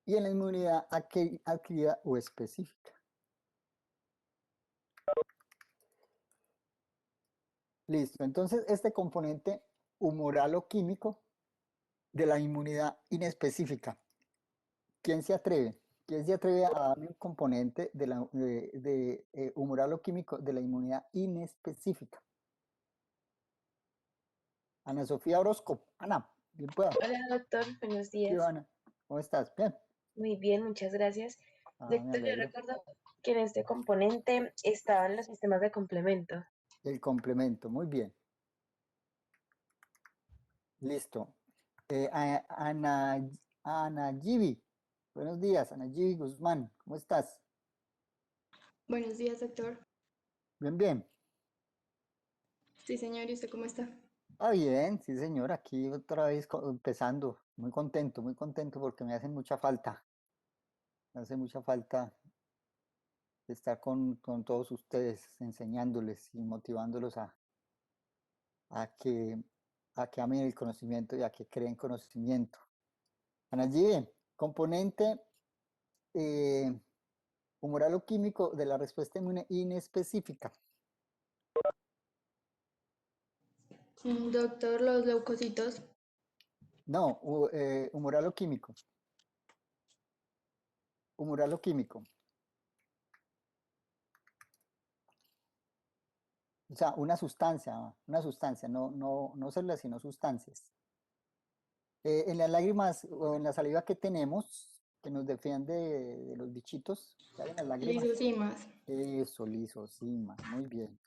y en la inmunidad adquirida o específica. Listo, entonces este componente humoral o químico de la inmunidad inespecífica. ¿Quién se atreve? ¿Quién se atreve a darme un componente de humoral o químico de la inmunidad inespecífica? Ana Sofía Orozco. Ana, bien pueda. Hola, doctor. Buenos ¿Qué va, días. Ana? ¿Cómo estás? Bien. Muy bien, muchas gracias. Me Doctor, yo alegro. recuerdo que en este componente estaban los sistemas de complemento. El complemento, muy bien. Listo. Ana Gibi. Buenos días, Ana Gibi Guzmán. ¿Cómo estás? Buenos días, doctor. Bien, bien. Sí, señor, ¿y usted cómo está? Ah, bien, sí, señor. Aquí otra vez empezando. Muy contento porque me hacen mucha falta. Me hace mucha falta estar con todos ustedes, enseñándoles y motivándolos a que, a que amen el conocimiento y a que creen conocimiento. Ana Gibi, componente eh, humoral o químico de la respuesta inmune inespecífica. Doctor, los leucocitos. No, humoral o químico. Humoral o químico. O sea, una sustancia, no células, sino sustancias. En las lágrimas o en la saliva que tenemos, que nos defiende de los bichitos que hay en las lágrimas. Lisosimas. Eso, lisosima, muy bien.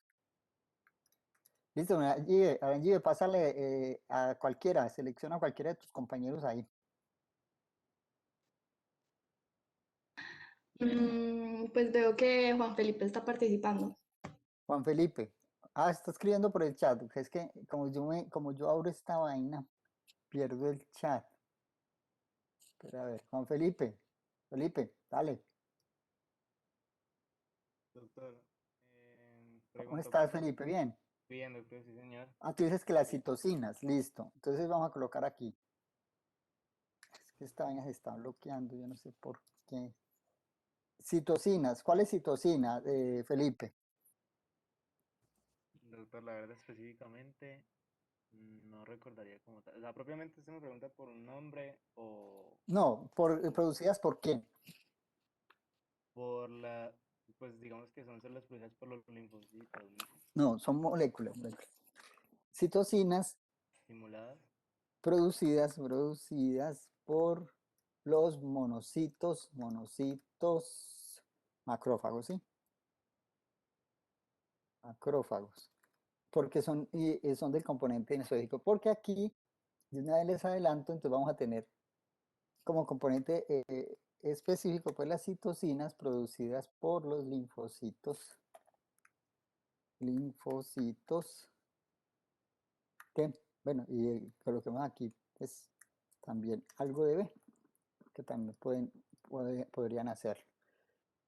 Listo, Arangibe, pásale a cualquiera, selecciona a cualquiera de tus compañeros ahí. Pues veo que Juan Felipe está participando. Juan Felipe. Ah, está escribiendo por el chat, porque es que como yo abro esta vaina, pierdo el chat. Pero a ver, Juan Felipe, dale. Doctor, ¿Cómo pregunto estás, por... Felipe? Bien. Bien, doctor, sí, señor. Ah, tú dices que las citocinas, listo. Entonces vamos a colocar aquí. Es que esta vaina se está bloqueando, yo no sé por qué. Citocinas, ¿cuál es citocina, Felipe? Doctor, la verdad específicamente no recordaría como tal. O sea, propiamente usted me pregunta por un nombre o No, producidas por quién. por la... Pues digamos que son células producidas por los linfocitos, ¿no? No, son moléculas. Citocinas Estimuladas. producidas por los monocitos macrófagos, ¿sí? Macrófagos. Porque son del componente inesogénico. Porque aquí, de una vez les adelanto, entonces vamos a tener como componente específico, pues las citocinas producidas por los linfocitos, que, bueno, y coloquemos aquí, pues, también algo de B, que también podrían hacer.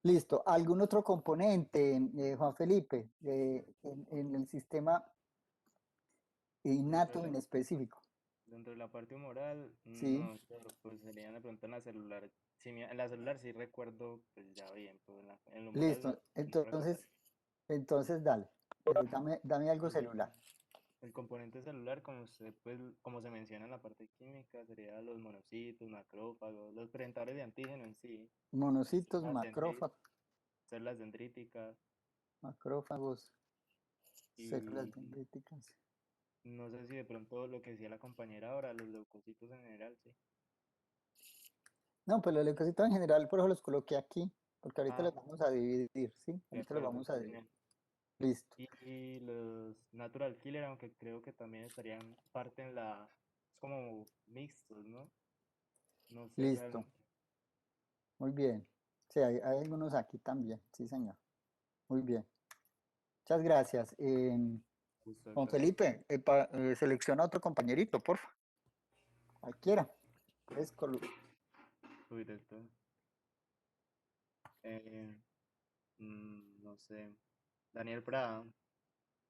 Listo. ¿Algún otro componente, Juan Felipe, en el sistema Dentro de innato en la, específico? dentro de la parte humoral, Sí. no, doctor, pues serían de pronto en la celular. Sí, en la celular sí recuerdo, pues ya bien, pero en el humoral Listo. no recordaría. Entonces dale. Dame algo celular. El componente celular, como usted, pues, como se menciona en la parte química, sería los monocitos, macrófagos, los presentadores de antígeno en sí, Monocitos, células células dendríticas, macrófagos, células y dendríticas. no sé si de pronto lo que decía la compañera ahora, los leucocitos en general, sí. No, pues los leucocitos en general, por eso los coloqué aquí, porque ahorita los Ah, vamos a dividir, ¿sí? de Ahorita los acuerdo, vamos a sí, dividir. señor. Listo. Y los natural killer, aunque creo que también estarían parte en la, es como mixtos, ¿no? No sé Listo. realmente. Muy bien. Sí, hay algunos aquí también. Sí, señor. Muy bien. Muchas gracias. Justo, Juan doctor. Felipe, selecciona otro compañerito, porfa. Cualquiera. Puedes Uy, doctor. Eh, no sé. Daniel Prada.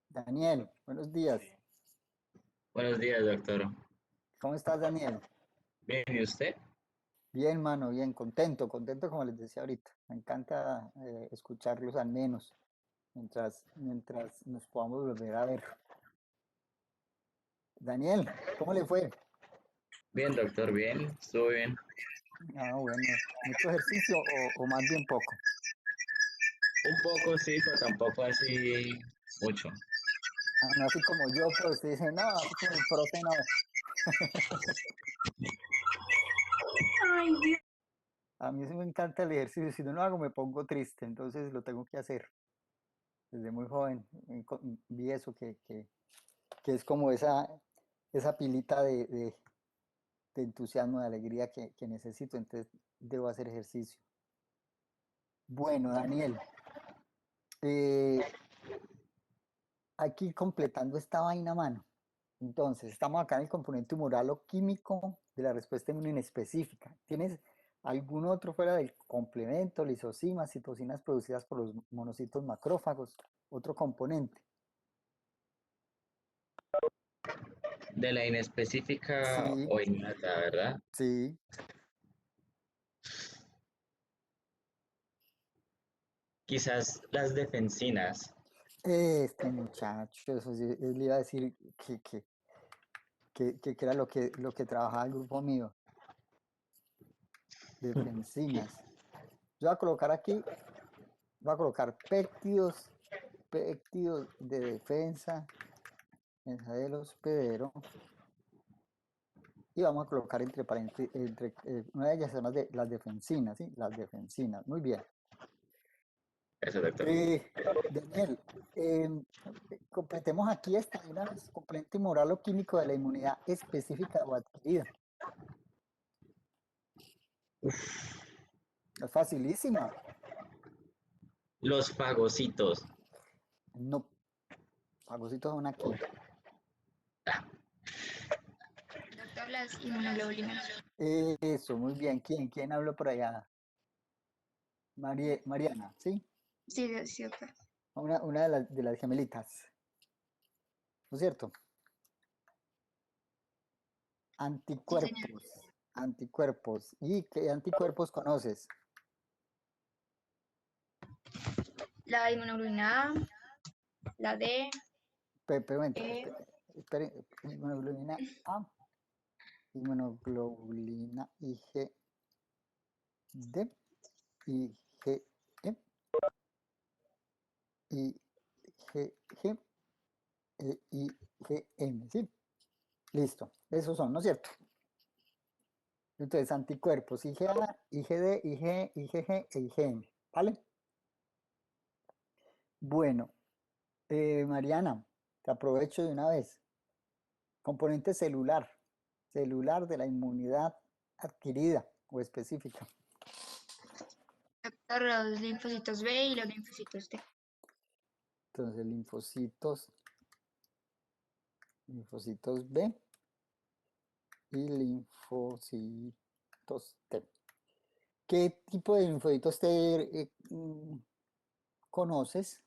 Daniel, buenos días. Sí. Buenos días, doctor. ¿Cómo estás, Daniel? Bien, ¿y usted? Bien, mano, bien, contento, contento como les decía ahorita. Me encanta escucharlos al menos mientras nos podamos volver a ver. Daniel, ¿cómo le fue? Bien, doctor, bien, estuvo bien. Ah, bueno, ¿mucho ejercicio o más bien poco? Un poco sí, pero tampoco así mucho. Ah, no así como yo, que usted dice, no, así como el profe, no. Ay, Dios. A mí sí me encanta el ejercicio, si no lo hago me pongo triste, entonces lo tengo que hacer. Desde muy joven vi eso, que es como esa pilita de entusiasmo, de alegría que necesito, entonces debo hacer ejercicio. Bueno, Daniel, eh, aquí completando esta vaina, mano. Entonces, estamos acá en el componente humoral o químico de la respuesta inmune específica. ¿Tienes algún otro fuera del complemento, lisocimas, citocinas producidas por los monocitos macrófagos? Otro componente. De la inespecífica Sí, o innata, ¿verdad? sí. Quizás las defensinas. Este muchacho, eso sí, él iba a decir que era lo que trabajaba el grupo mío, defensinas. Yo voy a colocar aquí, voy a colocar péptidos de defensa del hospedero, y vamos a colocar entre paréntesis, una de ellas son las defensinas, ¿sí? Las defensinas, muy bien. Eso, doctor. Daniel, completemos aquí esta de una vez, componente moral o químico de la inmunidad específica o adquirida. Es facilísima. Los fagocitos. No, fagocitos son aquí. Doctor, las inmunoglobulinas. Eso, muy bien. ¿Quién habló por allá? Mariana, ¿sí? Sí, sí, doctor. Una de las gemelitas, ¿no es cierto? Sí, señor. Anticuerpos. ¿Y qué anticuerpos conoces? La inmunoglobulina A, la D, Momento, E, espere, inmunoglobulina A, inmunoglobulina IgD, IgE, IgG e IgM, ¿sí? Listo, esos son, ¿no es cierto? Entonces, anticuerpos, IgA, IgD, Ig, IgG e IgM, ¿vale? Bueno, Mariana, te aprovecho de una vez. Componente celular de la inmunidad adquirida o específica. doctor, los linfocitos B y los linfocitos T. Entonces, linfocitos B y linfocitos T. ¿Qué tipo de linfocitos T conoces?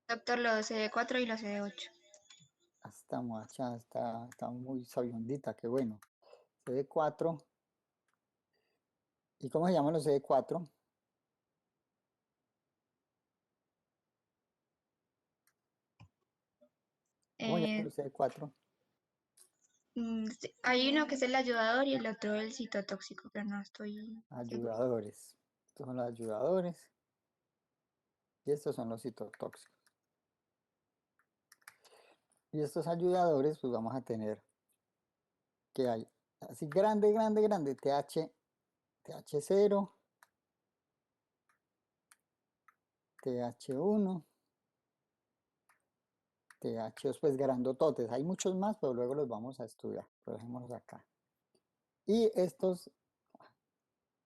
Doctor, los CD4 y los CD8. Esta muchacha está muy sabiondita, qué bueno. CD4. ¿Y cómo se llaman los CD4? ¿Cómo se llaman Eh, los CD4? sí, hay uno que es el ayudador y el otro el citotóxico, pero no estoy segura. Ayudadores. Estos son los ayudadores y estos son los citotóxicos. Y estos ayudadores, pues vamos a tener que hay así grande, grande, grande, TH0, TH1, TH2, pues grandototes. Hay muchos más, pero luego los vamos a estudiar. Pero dejémoslos acá. Y estos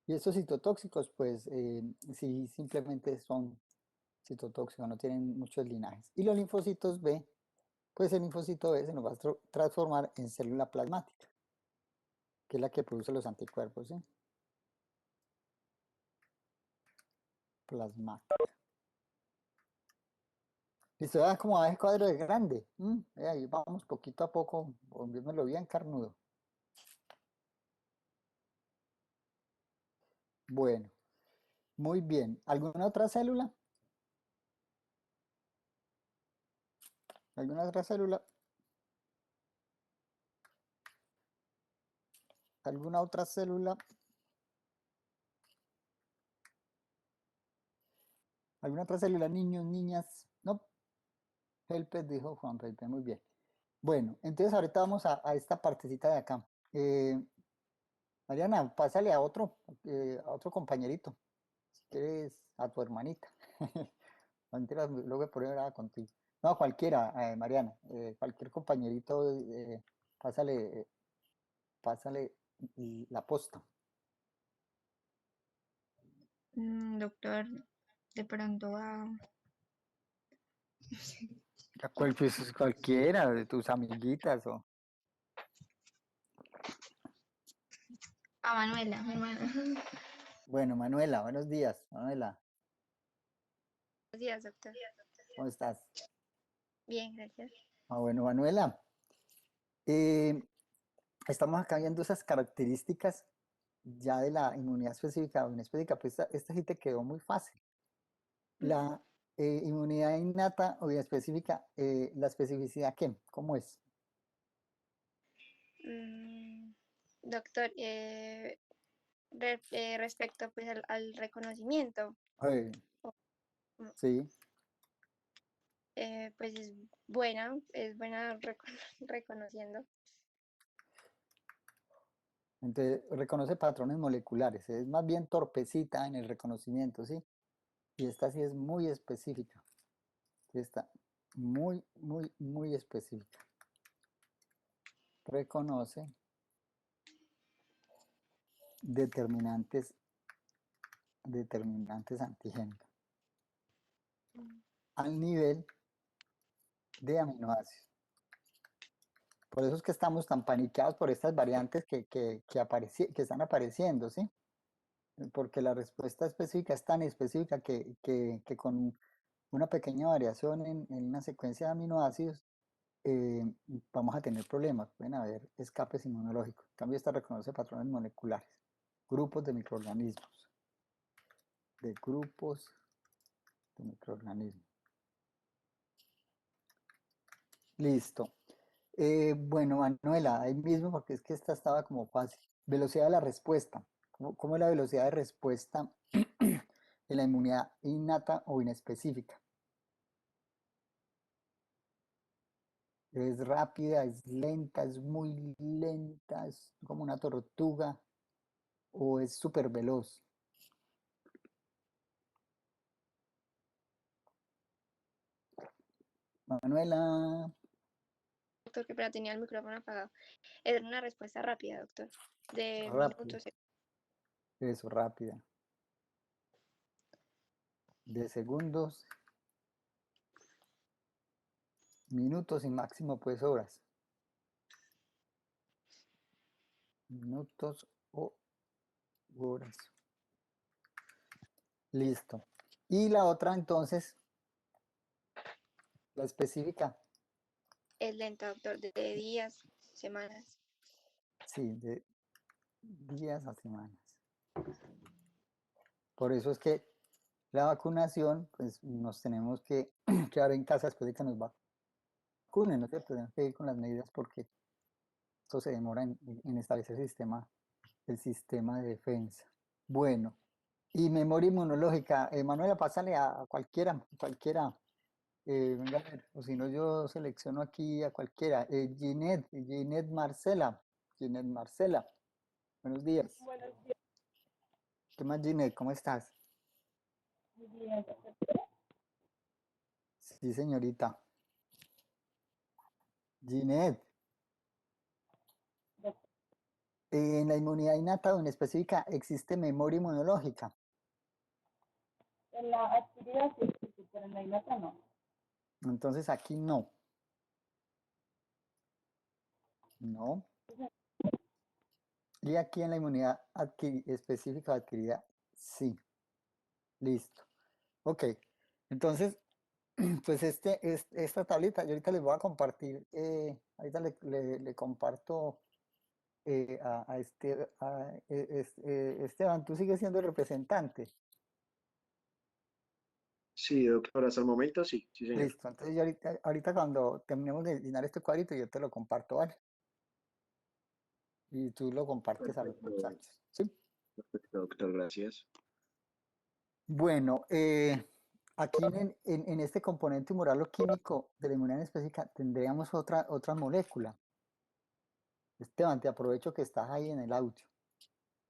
citotóxicos, pues sí, simplemente son citotóxicos, no tienen muchos linajes. Y los linfocitos B, pues el linfocito B se nos va a transformar en célula plasmática, que es la que produce los anticuerpos, ¿sí? Plasmática. Listo, ya como a ese cuadro de grande. Ahí vamos poquito a poco, volviéndolo bien carnudo. Bueno, muy bien. ¿Alguna otra célula? ¿Alguna otra célula? ¿Alguna otra célula? ¿Alguna otra célula? Niños, niñas. No. Helpes, dijo Juan Felipe. Muy bien. Bueno, entonces ahorita vamos a esta partecita de acá. Mariana, pásale a otro compañerito. Si quieres, a tu hermanita. No, mentira, luego voy a poner brava contigo. No, cualquiera, Mariana. Cualquier compañerito, pásale, pásale la posta. Doctor, de pronto Pues, cualquiera de tus amiguitas o... a Manuela, mi hermana. Bueno, Manuela, buenos días. Manuela, Buenos días, doctor. ¿cómo estás? Bien, gracias. Bueno, Manuela, eh, estamos acá viendo esas características ya de la inmunidad específica o inespecífica, pues esta sí te quedó muy fácil. La inmunidad innata o inespecífica, ¿la especificidad qué? ¿Cómo es? Doctor, respecto pues al reconocimiento, Eh, mm, sí, pues es buena reconociendo. entonces reconoce patrones moleculares, es más bien torpecita en el reconocimiento, ¿sí? Y esta sí es muy específica, sí está muy, muy, muy específica. Reconoce determinantes, determinantes antigénicos al nivel de aminoácidos. Por eso es que estamos tan paniqueados por estas variantes que están apareciendo, ¿sí? Porque la respuesta específica es tan específica que con una pequeña variación en una secuencia de aminoácidos eh, vamos a tener problemas. Pueden haber escapes inmunológicos. En cambio, esta reconoce patrones moleculares, grupos de microorganismos, de grupos de microorganismos. Listo. Bueno, Manuela, ahí mismo, porque es que esta estaba como fácil. Velocidad de la respuesta. ¿Cómo es la velocidad de respuesta de la inmunidad innata o inespecífica? ¿Es rápida, es lenta, es muy lenta, es como una tortuga o es súper veloz? Manuela, Doctor, que pero tenía el micrófono apagado. Es una respuesta rápida, doctor, de rápida, minutos. eso, rápida. De segundos, minutos y máximo pues horas. Minutos o horas. Listo. Y la otra entonces, la específica, Es lenta, doctor, de días, semanas. sí, de días a semanas. Por eso es que la vacunación, pues nos tenemos que quedar en casa después de que nos vacunen, ¿no es cierto? Tenemos que ir con las medidas porque esto se demora en establecer el sistema de defensa. Bueno, y memoria inmunológica. Manuela, pásale a cualquiera, cualquiera. Venga a ver, o si no, yo selecciono aquí a cualquiera. Ginette Marcela. Ginette Marcela. Buenos días. ¿Qué más, Ginette? ¿Cómo estás? Sí, señorita. Ginette, en la inmunidad innata o en específica existe memoria inmunológica. En la adquirida sí existe, pero en la innata no. Entonces aquí no. No. Y aquí en la inmunidad específica o adquirida, sí. Listo. Ok. Entonces, pues esta tablita, yo ahorita les voy a compartir, ahorita le comparto Esteban, tú sigues siendo el representante. Sí, doctor, hasta el momento sí, sí, señor. Listo, entonces yo ahorita cuando terminemos de llenar este cuadrito, yo te lo comparto, ¿vale? Y tú lo compartes a los Perfecto, muchachos, ¿sí? perfecto, doctor, gracias. Bueno, aquí en este componente humoral o químico de la inmunidad específica tendríamos otra molécula. Esteban, te aprovecho que estás ahí en el audio.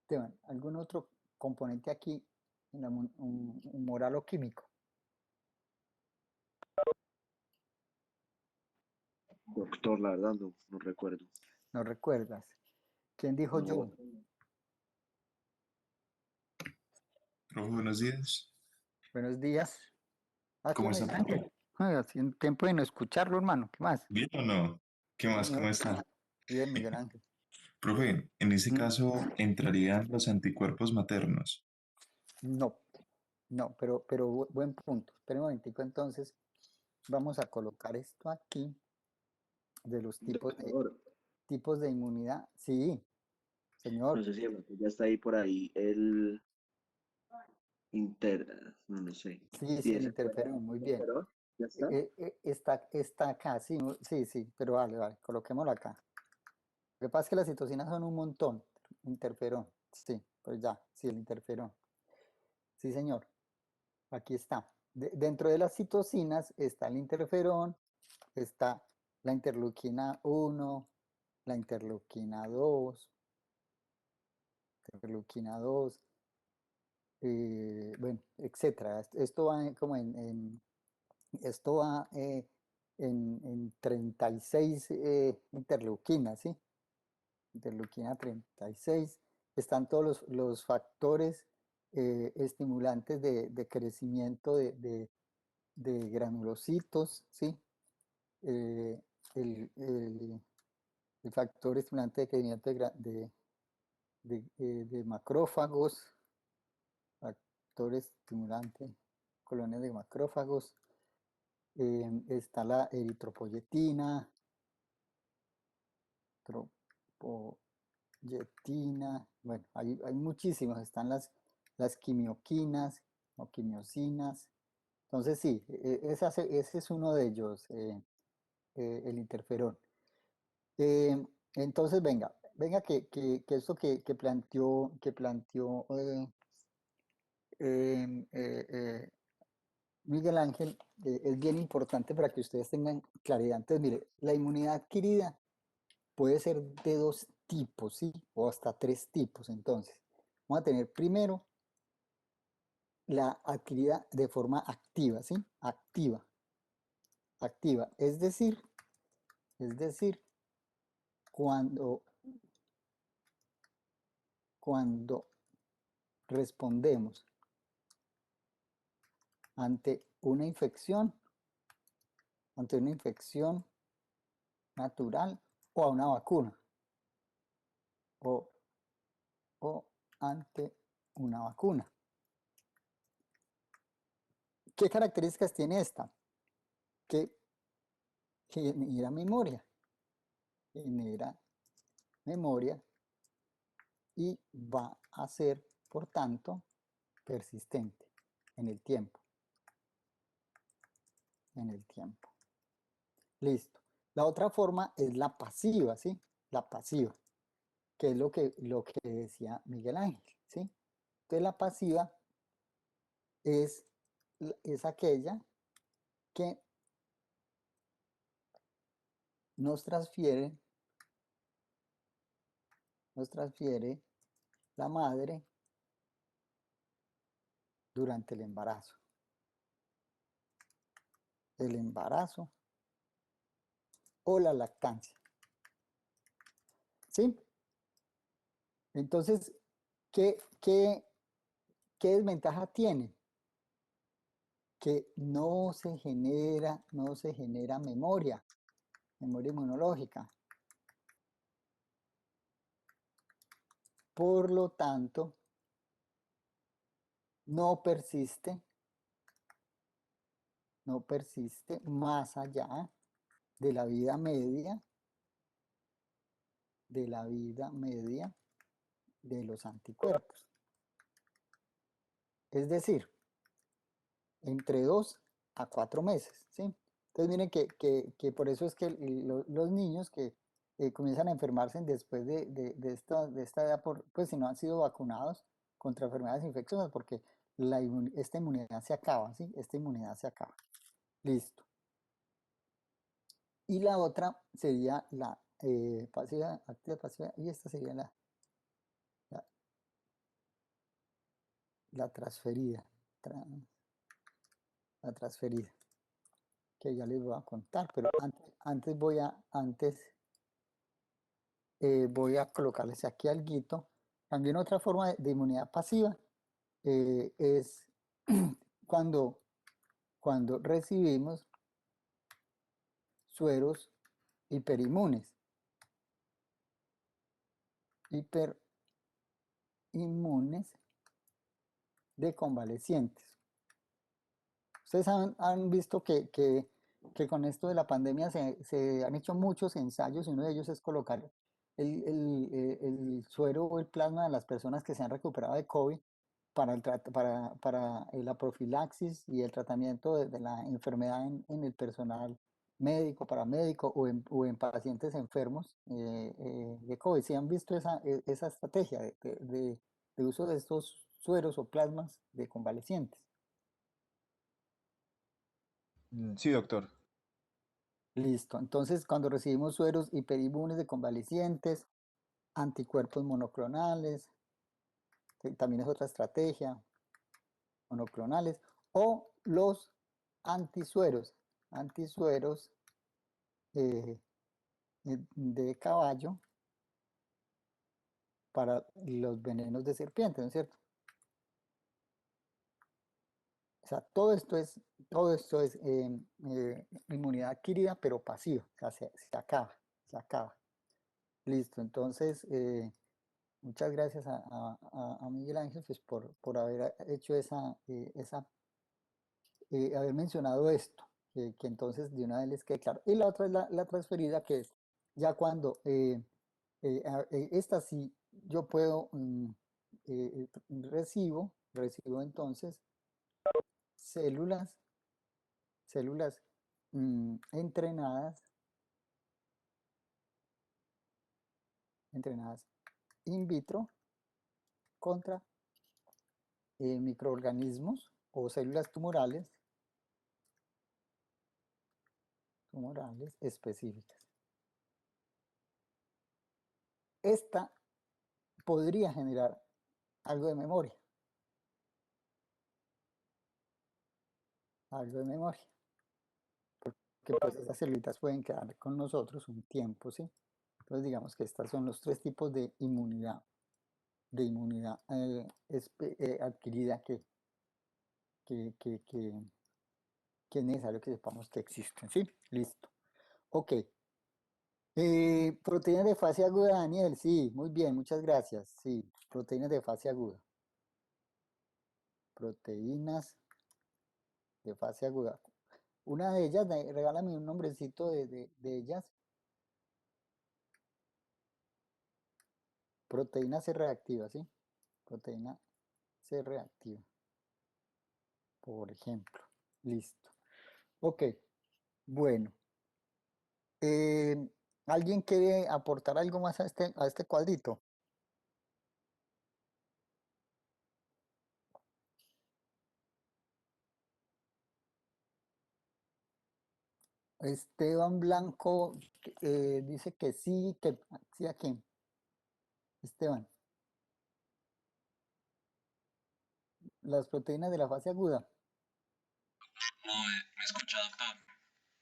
Esteban, ¿algún otro componente aquí en la humoral o químico? Doctor, la verdad no recuerdo. ¿No recuerdas? ¿Quién dijo yo? No, Profe, buenos días. Buenos días. Ah, tú, ¿Cómo está, Miguel profe? Ángel. Ay, hace un tiempo de no escucharlo, hermano. ¿Qué más? ¿Bien o no? ¿Qué Sí, más? ¿Cómo señor. está? Bien, Miguel Ángel. Profe, en este Mm, caso entrarían los anticuerpos maternos. No, no, pero buen punto. Espera un momentico, entonces vamos a colocar esto aquí de los doctor, tipos de inmunidad. Sí, señor. no sé si de pronto ya está ahí por ahí el no sé. Sí, Sí, sí, el ese fue, interferón, muy bien. pero ya está. Está acá, sí, sí, sí, pero vale, coloquémoslo acá. Lo que pasa es que las citocinas son un montón. Interferón, sí, pues ya, sí, el interferón. Sí, señor, aquí está. Dentro de las citocinas está el interferón, está la interleuquina 1, la interleuquina 2, bueno, etcétera. Esto va como esto va en 36 interleuquinas, ¿sí? Interleuquina 36. Están todos los factores estimulantes de crecimiento de granulocitos, ¿sí? Eh, el, el- el factor estimulante de crecimiento de macrófagos, factor estimulante, colonias de macrófagos. Está la eritropoyetina, bueno, hay muchísimos, están las quimioquinas o quimiosinas. Entonces sí, ese es uno de ellos, el interferón. Entonces venga que esto que planteó Miguel Ángel es bien importante para que ustedes tengan claridad. Entonces, mire, la inmunidad adquirida puede ser de dos tipos, ¿sí? O hasta tres tipos. Entonces, vamos a tener primero la adquirida de forma activa, ¿sí? Activa, activa. Es decir, cuando, cuando respondemos ante una infección, natural o a una vacuna, o, o ante una vacuna. ¿Qué características tiene esta? Que genera memoria y va a ser, por tanto, persistente en el tiempo. Listo. La otra forma es la pasiva, ¿sí? La pasiva, que es lo que decía Miguel Ángel, ¿sí? Entonces la pasiva es aquella que nos transfiere la madre durante el embarazo. El embarazo o la lactancia. ¿Sí? Entonces, ¿qué desventaja tiene? Que no se genera memoria inmunológica. Por lo tanto, no persiste más allá de la vida media de la vida media de los anticuerpos. Es decir, entre 2 a 4 meses, ¿sí? Entonces miren que por eso es que los niños que comienzan a enfermarse después de esta edad, pues si no han sido vacunados contra enfermedades infecciosas, porque esta inmunidad se acaba, ¿sí? Esta inmunidad se acaba. Listo. Y la otra sería la pasiva, activa, pasiva, y esta sería la transferida. La transferida, que ya les voy a contar, pero antes voy a colocarles aquí alguito. También otra forma de inmunidad pasiva es cuando recibimos sueros hiperinmunes. Hiperinmunes de convalecientes. Ustedes han visto que con esto de la pandemia se han hecho muchos ensayos y uno de ellos es colocar el suero o el plasma de las personas que se han recuperado de COVID para la profilaxis y el tratamiento de la enfermedad en el personal médico, paramédico o en pacientes enfermos de COVID. ¿Sí han visto esa estrategia de uso de estos sueros o plasmas de convalecientes? Sí, doctor. Listo. Entonces, cuando recibimos sueros hiperinmunes de convalecientes, anticuerpos monoclonales, que también es otra estrategia, monoclonales, o los antisueros eh, de caballo para los venenos de serpiente, ¿no es cierto? O sea, todo esto es inmunidad adquirida, pero pasiva, o sea, se acaba. Listo, entonces, muchas gracias a Miguel Ángel pues, por haber hecho haber mencionado esto, que entonces de una vez les quede claro. Y la otra es la transferida, que es ya cuando esta sí yo puedo, recibo entonces células entrenadas in vitro contra microorganismos o células tumorales específicas. Esta podría generar algo de memoria. Porque pues esas células pueden quedar con nosotros un tiempo, ¿sí? Entonces digamos que estos son los 3 tipos de inmunidad adquirida que es necesario que sepamos que existen, ¿sí? Listo. Ok. Proteínas de fase aguda, Daniel, sí, muy bien, muchas gracias. Sí, proteínas de fase aguda. Proteínas de fase aguda. Una de ellas, regálame un nombrecito de ellas. Proteína C reactiva, ¿sí? Proteína C reactiva, por ejemplo. Listo. Ok, bueno. ¿Alguien quiere aportar algo más a este cuadrito? Esteban Blanco dice que sí, sí a quién. Esteban, las proteínas de la fase aguda. No, ¿me escucha, doctor?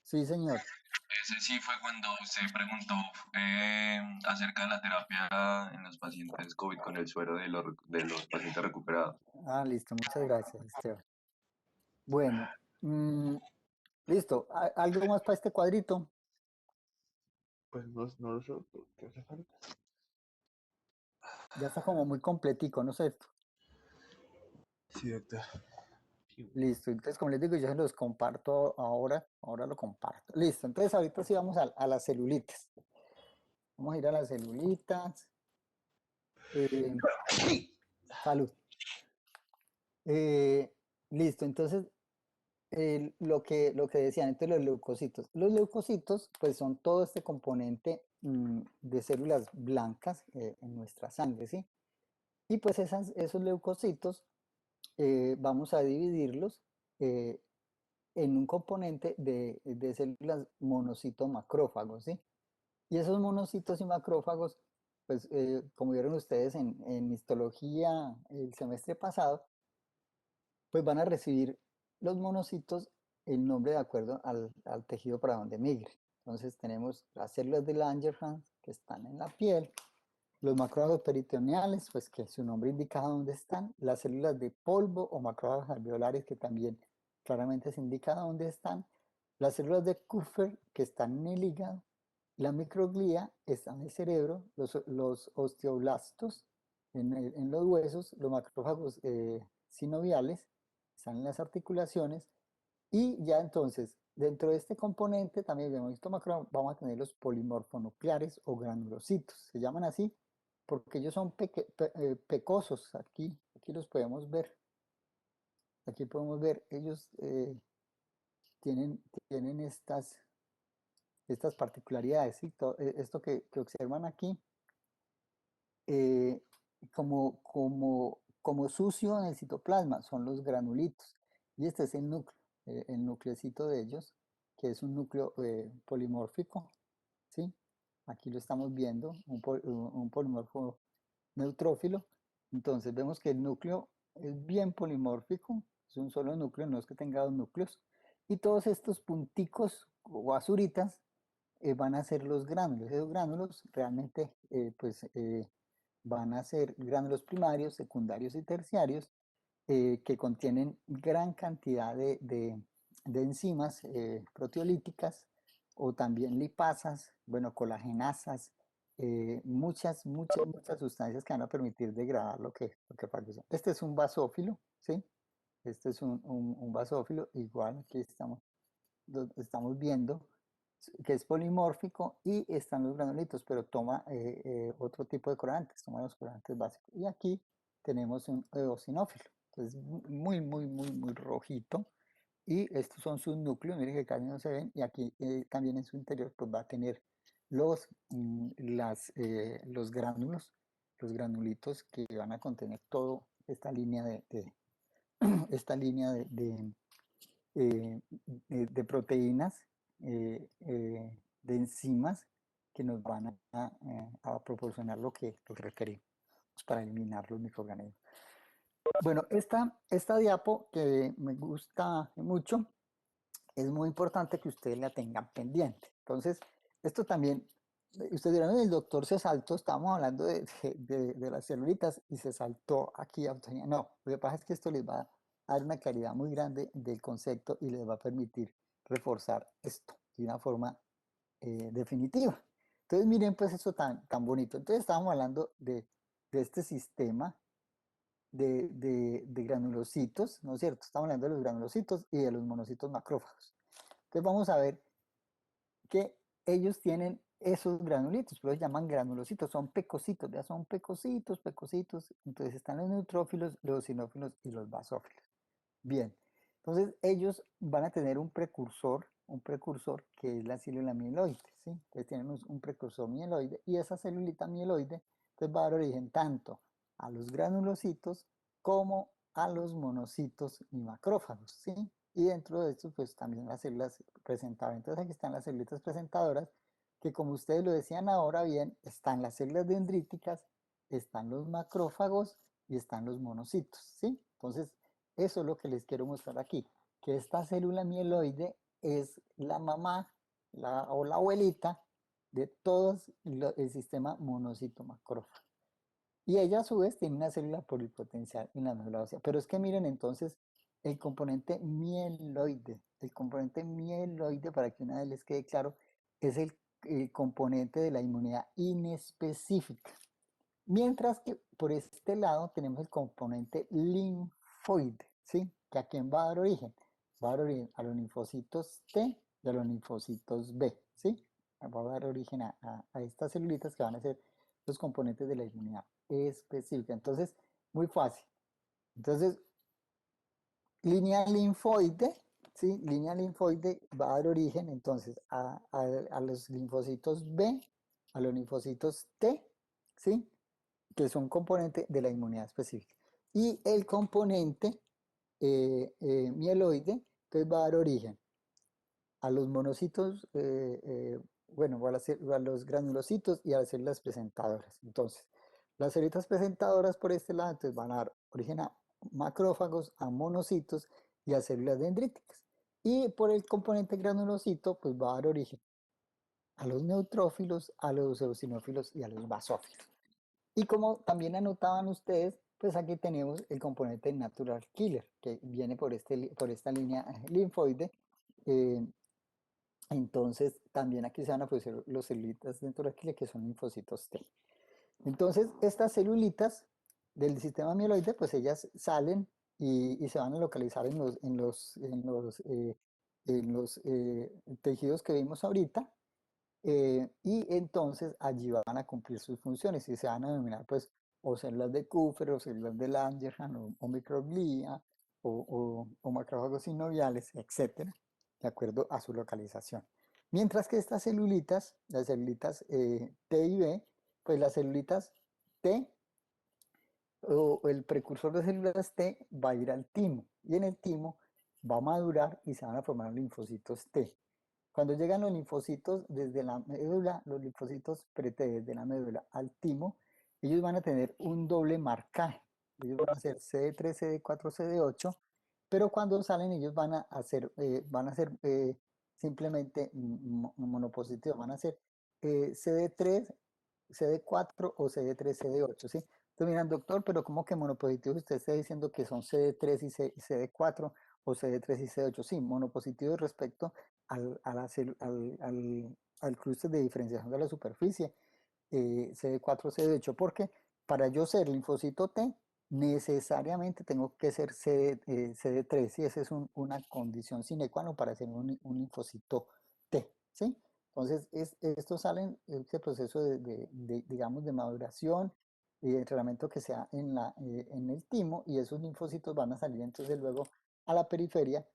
Sí, señor. Ese sí fue cuando se preguntó acerca de la terapia en los pacientes COVID con el suero de los pacientes recuperados. Ah, listo, muchas gracias, Esteban. Bueno, listo. ¿Algo más para este cuadrito? Pues no lo sé, ¿qué hace falta? Ya está como muy completico, ¿no es cierto? Sí, doctor. Listo, entonces como les digo, yo se los comparto ahora lo comparto. Listo, entonces ahorita sí vamos a las celulitas. Vamos a ir a las celulitas. Salud. Listo, entonces lo que decían, entonces los leucocitos. Los leucocitos, pues son todo este componente de células blancas en nuestra sangre, ¿sí? Y pues esos leucocitos vamos a dividirlos eh, en un componente de células monocito-macrófagos, ¿sí? Y esos monocitos y macrófagos, pues como vieron ustedes en histología el semestre pasado, pues van a recibir los monocitos el nombre de acuerdo al tejido para donde migre. Entonces tenemos las células de Langerhans que están en la piel, los macrófagos peritoneales, pues que su nombre indica dónde están, las células de polvo o macrófagos alveolares que también claramente se indica dónde están, las células de Kupffer que están en el hígado, la microglía está en el cerebro, los osteoblastos en los huesos, los macrófagos sinoviales están en las articulaciones y ya entonces dentro de este componente también hemos visto macro, vamos a tener los polimorfonucleares o granulocitos, se llaman así porque ellos son pecosos, aquí los podemos ver, aquí podemos ver, ellos tienen estas particularidades, ¿sí? Esto que observan aquí, eh, como sucio en el citoplasma, son los granulitos. Y este es el nucleocito de ellos, que es un núcleo polimórfico, ¿sí? Aquí lo estamos viendo, un polimorfo neutrófilo. Entonces vemos que el núcleo es bien polimórfico, es un solo núcleo, no es que tenga dos núcleos. Y todos estos punticos o azuritas van a ser los gránulos. Esos gránulos realmente van a ser gránulos primarios, secundarios y terciarios que contienen gran cantidad de enzimas proteolíticas o también lipasas, bueno, colagenasas, muchas sustancias que van a permitir degradar lo que falta. Este es un basófilo, ¿sí? Este es un basófilo, igual aquí estamos viendo que es polimórfico y están los granulitos, pero toma otro tipo de colorantes, toma los colorantes básicos. Y aquí tenemos un eosinófilo, entonces muy rojito. Y estos son sus núcleos, miren que casi no se ven. Y aquí también en su interior pues va a tener los gránulos, los granulitos que van a contener toda esta línea esta línea de proteínas, de enzimas que nos van a proporcionar lo que requerimos para eliminar los microorganismos. Bueno, esta diapo que me gusta mucho, es muy importante que ustedes la tengan pendiente. Entonces, esto también, ustedes dirán, el doctor se saltó, estábamos hablando de las celulitas y se saltó aquí a autogenia. No, lo que pasa es que esto les va a dar una claridad muy grande del concepto y les va a permitir reforzar esto de una forma definitiva. Entonces, miren pues eso tan bonito. Entonces, estábamos hablando de este sistema de granulocitos, ¿no es cierto? Estamos hablando de los granulocitos y de los monocitos macrófagos. Entonces vamos a ver que ellos tienen esos granulitos, pero se llaman granulocitos, son pecocitos, ya son pecocitos. Entonces están los neutrófilos, los eosinófilos y los basófilos. Bien, entonces ellos van a tener un precursor que es la célula mieloide, ¿sí? Entonces tienen un precursor mieloide y esa celulita mieloide pues va a dar origen tanto a los granulocitos como a los monocitos y macrófagos, ¿sí? Y dentro de esto pues también las células presentadoras. Entonces aquí están las células presentadoras que como ustedes lo decían ahora bien, están las células dendríticas, están los macrófagos y están los monocitos, ¿sí? Entonces eso es lo que les quiero mostrar aquí, que esta célula mieloide es la mamá o la abuelita de todo el sistema monocito macrófago. Y ella a su vez tiene una célula pluripotencial en la médula ósea. Pero es que miren entonces el componente mieloide, para que una vez les quede claro, es el componente de la inmunidad inespecífica. Mientras que por este lado tenemos el componente linfoide, ¿sí? Que a quién va a dar origen. Va a dar origen a los linfocitos T y a los linfocitos B, ¿sí? va a dar origen a estas celulitas que van a ser los componentes de la inmunidad específica. Entonces, muy fácil. Entonces, línea linfoide, ¿sí? Línea linfoide va a dar origen entonces a los linfocitos B, a los linfocitos T, ¿sí? Que son componente de la inmunidad específica. Y el componente mieloide, entonces va a dar origen a los monocitos, bueno, a los granulocitos y a las células presentadoras. Entonces, las células presentadoras por este lado, entonces van a dar origen a macrófagos, a monocitos y a células dendríticas. Y por el componente granulocito, pues va a dar origen a los neutrófilos, a los eosinófilos y a los basófilos. Y como también anotaban ustedes, pues aquí tenemos el componente natural killer, que viene por esta línea linfoide. Entonces, también aquí se van a producir los celulitas natural killer, que son linfocitos T. Entonces, estas celulitas del sistema mieloide, pues ellas salen y se van a localizar en los tejidos que vimos ahorita, y entonces allí van a cumplir sus funciones y se van a denominar pues o células de Kupffer o células de Langerhans o microglia o macrófagos sinoviales, etcétera, de acuerdo a su localización. Mientras que estas celulitas, las celulitas T y B, pues las celulitas T o el precursor de células T va a ir al timo y en el timo va a madurar y se van a formar linfocitos T. Cuando llegan los linfocitos desde la médula, los linfocitos pre-T desde la médula al timo, ellos van a tener un doble marcaje. Ellos van a ser CD3, CD4, CD8, pero cuando salen ellos van a ser simplemente monopositivos, van a ser CD3, CD4 o CD3, CD8, ¿sí? Entonces miran, doctor, pero ¿cómo que monopositivos? Usted está diciendo que son CD3 y CD4 o CD3 y CD8. Sí, monopositivos respecto al clúster de diferenciación de la superficie, CD4, CD8, porque para yo ser linfocito T, necesariamente tengo que ser CD3, y esa es una condición sine qua non para ser un linfocito T, ¿sí? Entonces, estos salen, este proceso digamos, de maduración y de entrenamiento que sea en el timo, y esos linfocitos van a salir entonces luego a la periferia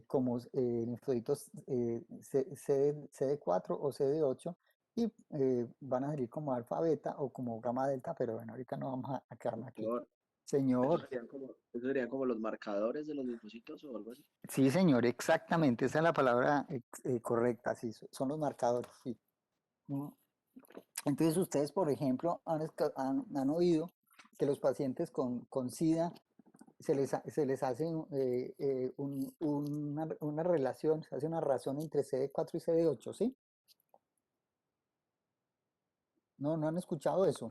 como linfocitos CD4 o CD8 y van a salir como alfa beta o como gamma delta, pero bueno, ahorita no vamos a quedarnos aquí. Señor, Señor, ¿esos serían como los marcadores de los linfocitos o algo así? sí, señor, exactamente, esa es la palabra correcta, sí, son los marcadores, sí. Mm. Entonces ustedes, por ejemplo, han oído que los pacientes con SIDA se les hace una relación, se hace una razón entre CD4 y CD8, ¿sí? No han escuchado eso.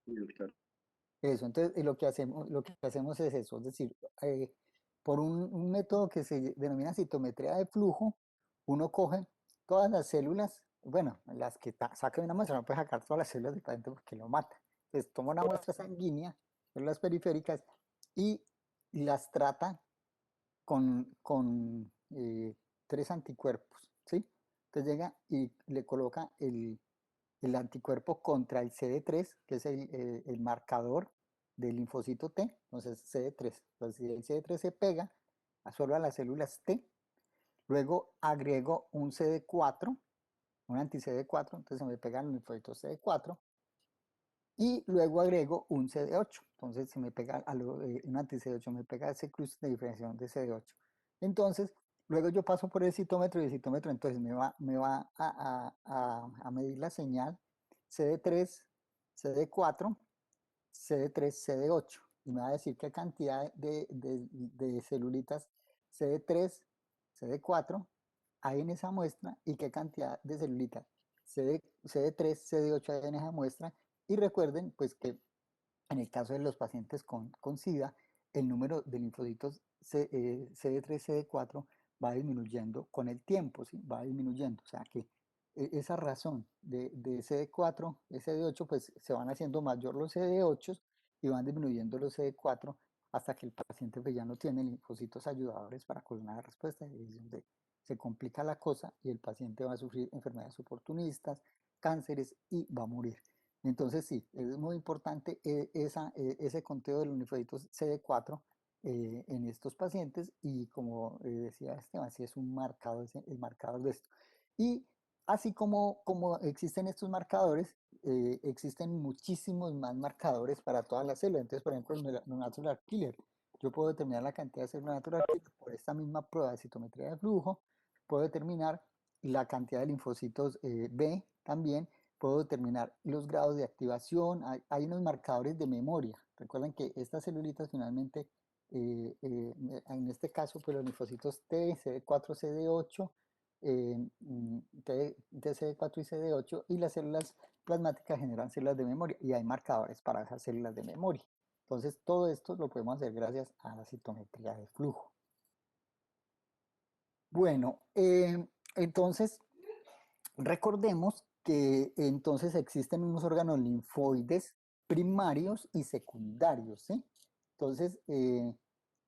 Sí, claro. Eso, entonces lo que hacemos es eso, es decir, por un método que se denomina citometría de flujo, uno coge todas las células, bueno, las que saca una muestra, no puede sacar todas las células del paciente porque lo mata. Entonces toma una muestra sanguínea, células periféricas, y las trata con 3 anticuerpos, ¿sí? Entonces llega y le coloca el anticuerpo contra el CD3, que es el marcador del linfocito T, entonces CD3. Entonces, si el CD3 se pega solo a las células T, luego agrego un CD4, un anti-CD4, entonces se me pega el linfocito CD4, y luego agrego un CD8, entonces se me pega un anti-CD8, me pega ese cruce de diferenciación de CD8. Entonces, luego yo paso por el citómetro y el citómetro entonces me va a medir la señal CD3, CD4, CD3, CD8, y me va a decir qué cantidad de celulitas CD3, CD4 hay en esa muestra y qué cantidad de celulitas CD3, CD8 hay en esa muestra. Y recuerden pues que en el caso de los pacientes con SIDA, el número de linfocitos CD3, CD4 va disminuyendo con el tiempo, ¿sí? Va disminuyendo. O sea que esa razón de CD4, CD8, pues se van haciendo mayor los CD8 y van disminuyendo los CD4 hasta que el paciente pues, ya no tiene linfocitos ayudadores para coordinar la respuesta. se complica la cosa y el paciente va a sufrir enfermedades oportunistas, cánceres y va a morir. Entonces sí, es muy importante ese conteo de los linfocitos CD4 en estos pacientes y como decía Esteban, sí es un marcador, el marcador de esto. Y así como existen estos marcadores, existen muchísimos más marcadores para todas las células. Entonces, por ejemplo, el natural killer. Yo puedo determinar la cantidad de células natural killer por esta misma prueba de citometría de flujo. Puedo determinar la cantidad de linfocitos B también. Puedo determinar los grados de activación. Hay unos marcadores de memoria. Recuerden que estas celulitas finalmente, en este caso, pues los linfocitos T, CD4, CD8, TCD4 y CD8 y las células plasmáticas generan células de memoria y hay marcadores para esas células de memoria. Entonces todo esto lo podemos hacer gracias a la citometría de flujo. Bueno, entonces recordemos que entonces existen unos órganos linfoides primarios y secundarios, ¿sí? Entonces,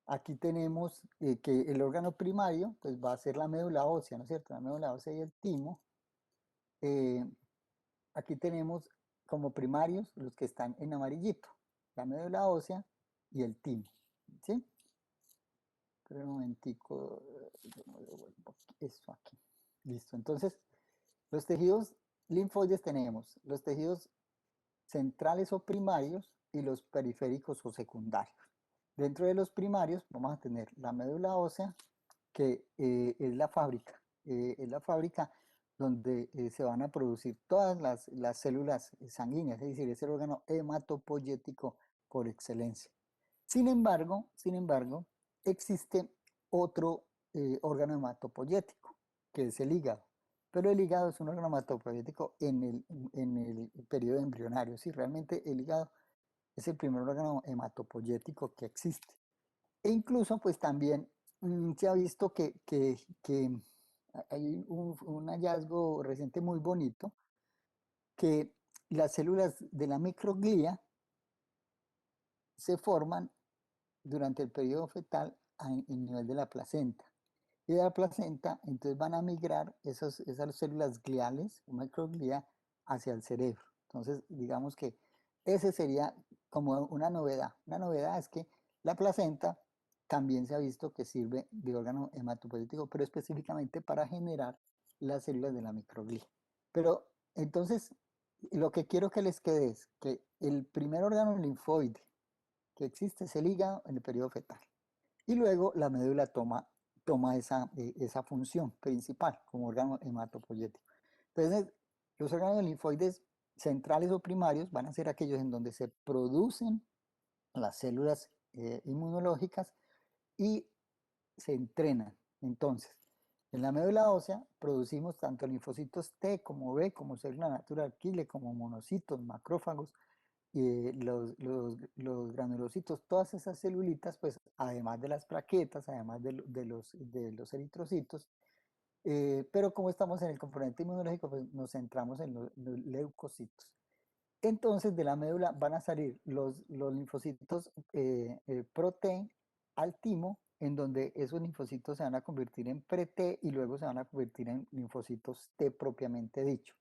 aquí tenemos que el órgano primario pues va a ser la médula ósea, ¿no es cierto? La médula ósea y el timo. Aquí tenemos como primarios los que están en amarillito, la médula ósea y el timo, ¿sí? Pero un momentico, yo me devuelvo esto aquí. Listo, entonces los tejidos linfoides tenemos los tejidos centrales o primarios y los periféricos o secundarios. Dentro de los primarios vamos a tener la médula ósea, que es la fábrica donde se van a producir todas las células sanguíneas, es decir, es el órgano hematopoyético por excelencia. Sin embargo, existe otro órgano hematopoyético, que es el hígado. Pero el hígado es un órgano hematopoyético en el periodo embrionario. Sí, realmente el hígado es el primer órgano hematopoyético que existe. E incluso, pues también se ha visto que hay un hallazgo reciente muy bonito, que las células de la microglía se forman durante el periodo fetal en nivel de la placenta. Y de la placenta, entonces van a migrar esas células gliales, o microglía, hacia el cerebro. Entonces, digamos que ese sería como una novedad. Una novedad es que la placenta también se ha visto que sirve de órgano hematopoyético, pero específicamente para generar las células de la microglía. Pero entonces, lo que quiero que les quede es que el primer órgano linfoide que existe es el hígado en el periodo fetal. Y luego la médula toma esa función principal como órgano hematopoyético. Entonces, los órganos linfoides centrales o primarios van a ser aquellos en donde se producen las células inmunológicas y se entrenan. Entonces, en la médula ósea producimos tanto linfocitos T como B, como célula natural killer, como monocitos, macrófagos, los granulocitos, todas esas celulitas, pues además de las plaquetas, además de los eritrocitos, pero como estamos en el componente inmunológico, pues nos centramos en los leucocitos. Entonces de la médula van a salir los linfocitos pro-T al timo, en donde esos linfocitos se van a convertir en pre-T y luego se van a convertir en linfocitos T propiamente dicho.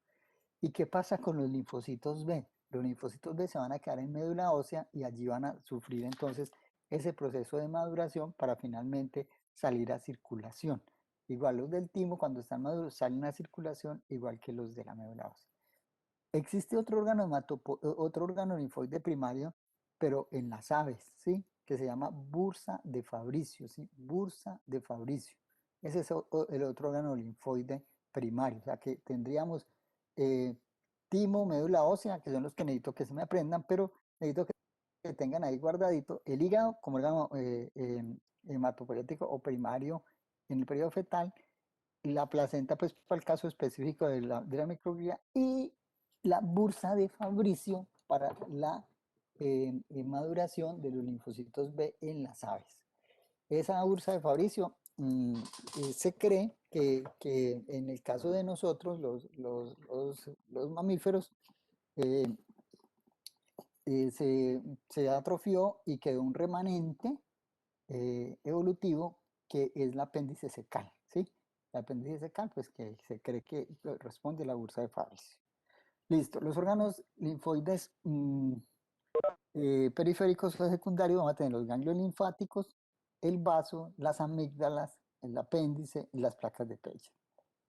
¿Y qué pasa con los linfocitos B? Los linfocitos B se van a quedar en médula ósea y allí van a sufrir entonces ese proceso de maduración para finalmente salir a circulación. Igual los del timo cuando están maduros salen a circulación igual que los de la médula ósea. Existe otro órgano linfoide primario, pero en las aves, ¿sí? Que se llama bursa de Fabricio, ¿sí? Bursa de Fabricio. Ese es el otro órgano linfoide primario, o sea que tendríamos timo, médula ósea, que son los que necesito que se me aprendan, pero necesito que tengan ahí guardadito el hígado como órgano hematopoyético o primario en el periodo fetal, la placenta, pues para el caso específico de la microglía, y la bursa de Fabricio para la maduración de los linfocitos B en las aves. Esa bursa de Fabricio se cree que en el caso de nosotros, los mamíferos, se atrofió y quedó un remanente evolutivo que es el apéndice secal, ¿sí? el apéndice secal, pues que se cree que responde a la bursa de Fabricio. Listo, los órganos linfoides periféricos o secundarios vamos a tener los ganglios linfáticos, el vaso, las amígdalas, el apéndice y las placas de Peyerl.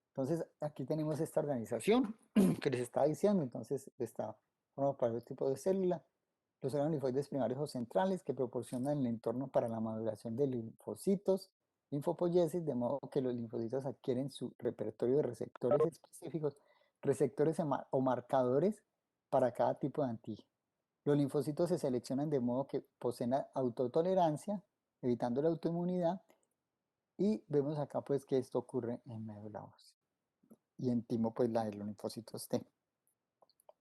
Entonces, aquí tenemos esta organización que les estaba diciendo, entonces está formado por el tipo de célula, los órganos linfoides primarios o centrales que proporcionan el entorno para la maduración de linfocitos, linfopoiesis, de modo que los linfocitos adquieren su repertorio de receptores específicos, receptores o marcadores para cada tipo de antígeno. Los linfocitos se seleccionan de modo que poseen autotolerancia, evitando la autoinmunidad, y vemos acá pues que esto ocurre en médula ósea. Y en timo pues la de los linfocitos T.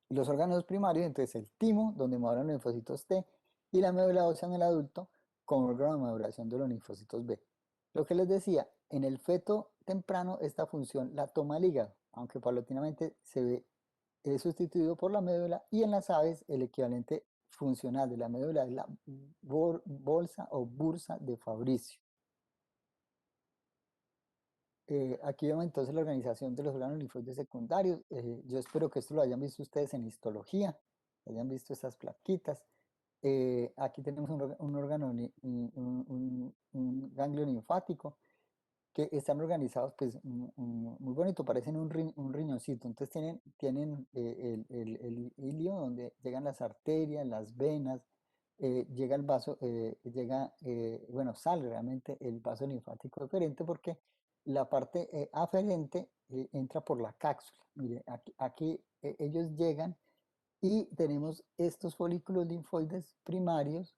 Y los órganos primarios, entonces el timo, donde maduran los linfocitos T, y la médula ósea en el adulto, como órgano de maduración de los linfocitos B. Lo que les decía, en el feto temprano esta función la toma el hígado, aunque paulatinamente se ve sustituido por la médula, y en las aves el equivalente funcional de la médula es la bolsa o bursa de Fabricio. Aquí vemos entonces la organización de los órganos linfoides secundarios. Yo espero que esto lo hayan visto ustedes en histología, hayan visto estas plaquitas. Aquí tenemos un órgano, un ganglio linfático, que están organizados pues muy bonito, parecen un riñoncito. Entonces tienen el hilio donde llegan las arterias, las venas, llega el vaso, bueno, sale realmente el vaso linfático eferente, porque la parte aferente entra por la cápsula. Mire, aquí ellos llegan y tenemos estos folículos linfoides primarios,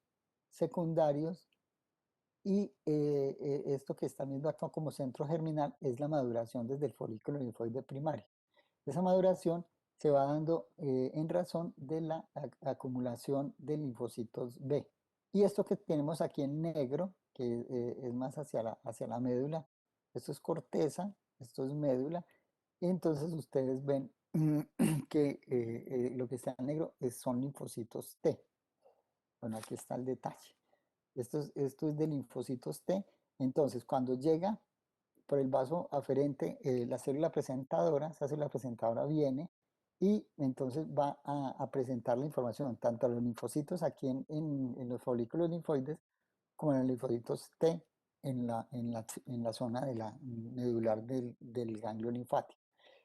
secundarios, y esto que están viendo acá como centro germinal es la maduración desde el folículo linfoide primario. Esa maduración se va dando en razón de la acumulación de linfocitos B. Y esto que tenemos aquí en negro, que es más hacia la médula, esto es corteza, esto es médula, y entonces ustedes ven que lo que está en negro son linfocitos T. Bueno, aquí está el detalle. Esto es de linfocitos T. Entonces, cuando llega por el vaso aferente, la célula presentadora, esa célula presentadora viene y entonces va a presentar la información tanto a los linfocitos aquí en los folículos linfoides, como en los linfocitos T en la zona de la medular del ganglio linfático.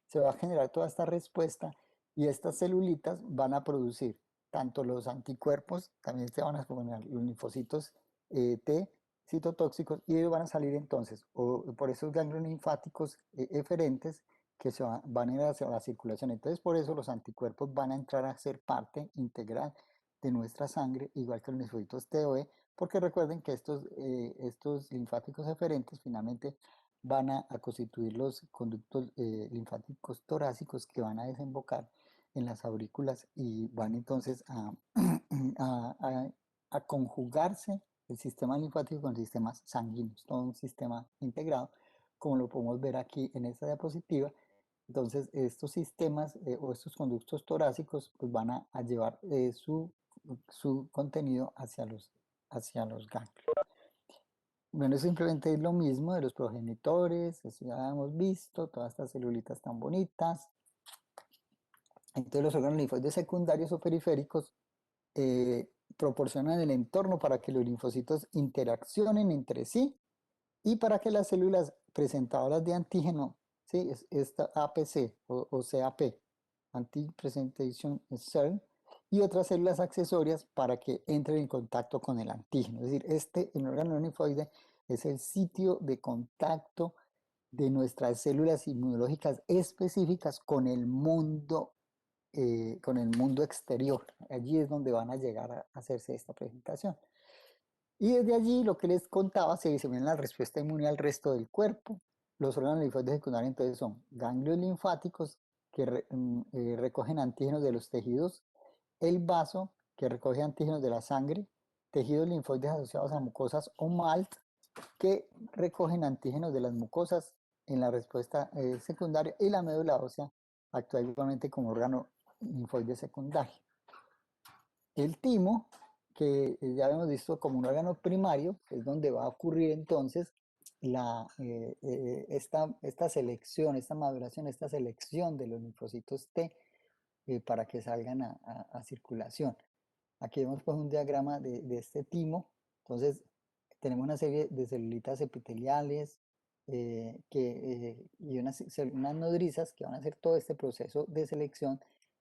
Se va a generar toda esta respuesta y estas celulitas van a producir tanto los anticuerpos, también se van a formar los linfocitos T citotóxicos, y ellos van a salir entonces por esos ganglios linfáticos eferentes que van a ir hacia la circulación. Entonces por eso los anticuerpos van a entrar a ser parte integral de nuestra sangre, igual que los linfocitos T o E, porque recuerden que estos linfáticos eferentes finalmente van a constituir los conductos linfáticos torácicos que van a desembocar en las aurículas y van entonces a conjugarse el sistema linfático con sistemas sanguíneos, todo un sistema integrado, como lo podemos ver aquí en esta diapositiva. Entonces, estos sistemas o estos conductos torácicos pues van a llevar su contenido hacia los ganglios. Bueno, simplemente es lo mismo de los progenitores, eso ya hemos visto, todas estas celulitas tan bonitas. Entonces, los órganos linfoides secundarios o periféricos proporcionan el entorno para que los linfocitos interaccionen entre sí y para que las células presentadoras de antígeno, ¿sí? Esta APC o CAP, Anti-Presentation Cell, y otras células accesorias para que entren en contacto con el antígeno. Es decir, el órgano linfoide es el sitio de contacto de nuestras células inmunológicas específicas con el mundo exterior. Allí es donde van a llegar a hacerse esta presentación. Y desde allí, lo que les contaba, se disemina la respuesta inmune al resto del cuerpo. Los órganos linfoides secundarios entonces son ganglios linfáticos que recogen antígenos de los tejidos, el vaso que recoge antígenos de la sangre, tejidos linfoides asociados a mucosas o MALT que recogen antígenos de las mucosas en la respuesta secundaria, y la médula ósea actúa igualmente como órgano linfoide secundario. El timo, que ya hemos visto como un órgano primario, que es donde va a ocurrir entonces esta selección, esta maduración, esta selección de los linfocitos T para que salgan a circulación. Aquí vemos pues un diagrama de este timo. Entonces tenemos una serie de celulitas epiteliales y unas nodrizas que van a hacer todo este proceso de selección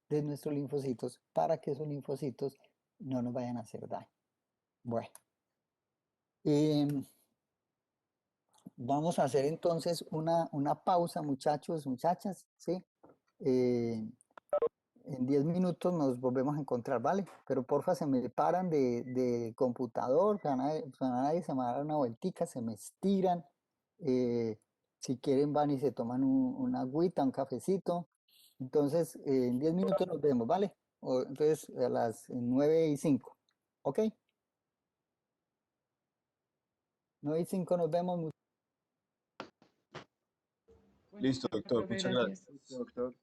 de nuestros linfocitos para que esos linfocitos no nos vayan a hacer daño. Bueno, vamos a hacer entonces una pausa, muchachos, muchachas, ¿sí? En 10 minutos nos volvemos a encontrar, ¿vale? Pero porfa se me paran de computador, se me dan una vueltica, se me estiran. Si quieren van y se toman una agüita, un cafecito. Entonces, en 10 minutos nos vemos, ¿vale? Entonces, a las 9:05, ¿ok? 9:05 nos vemos. Listo, doctor. Profe, Muchas gracias. gracias. Doctor.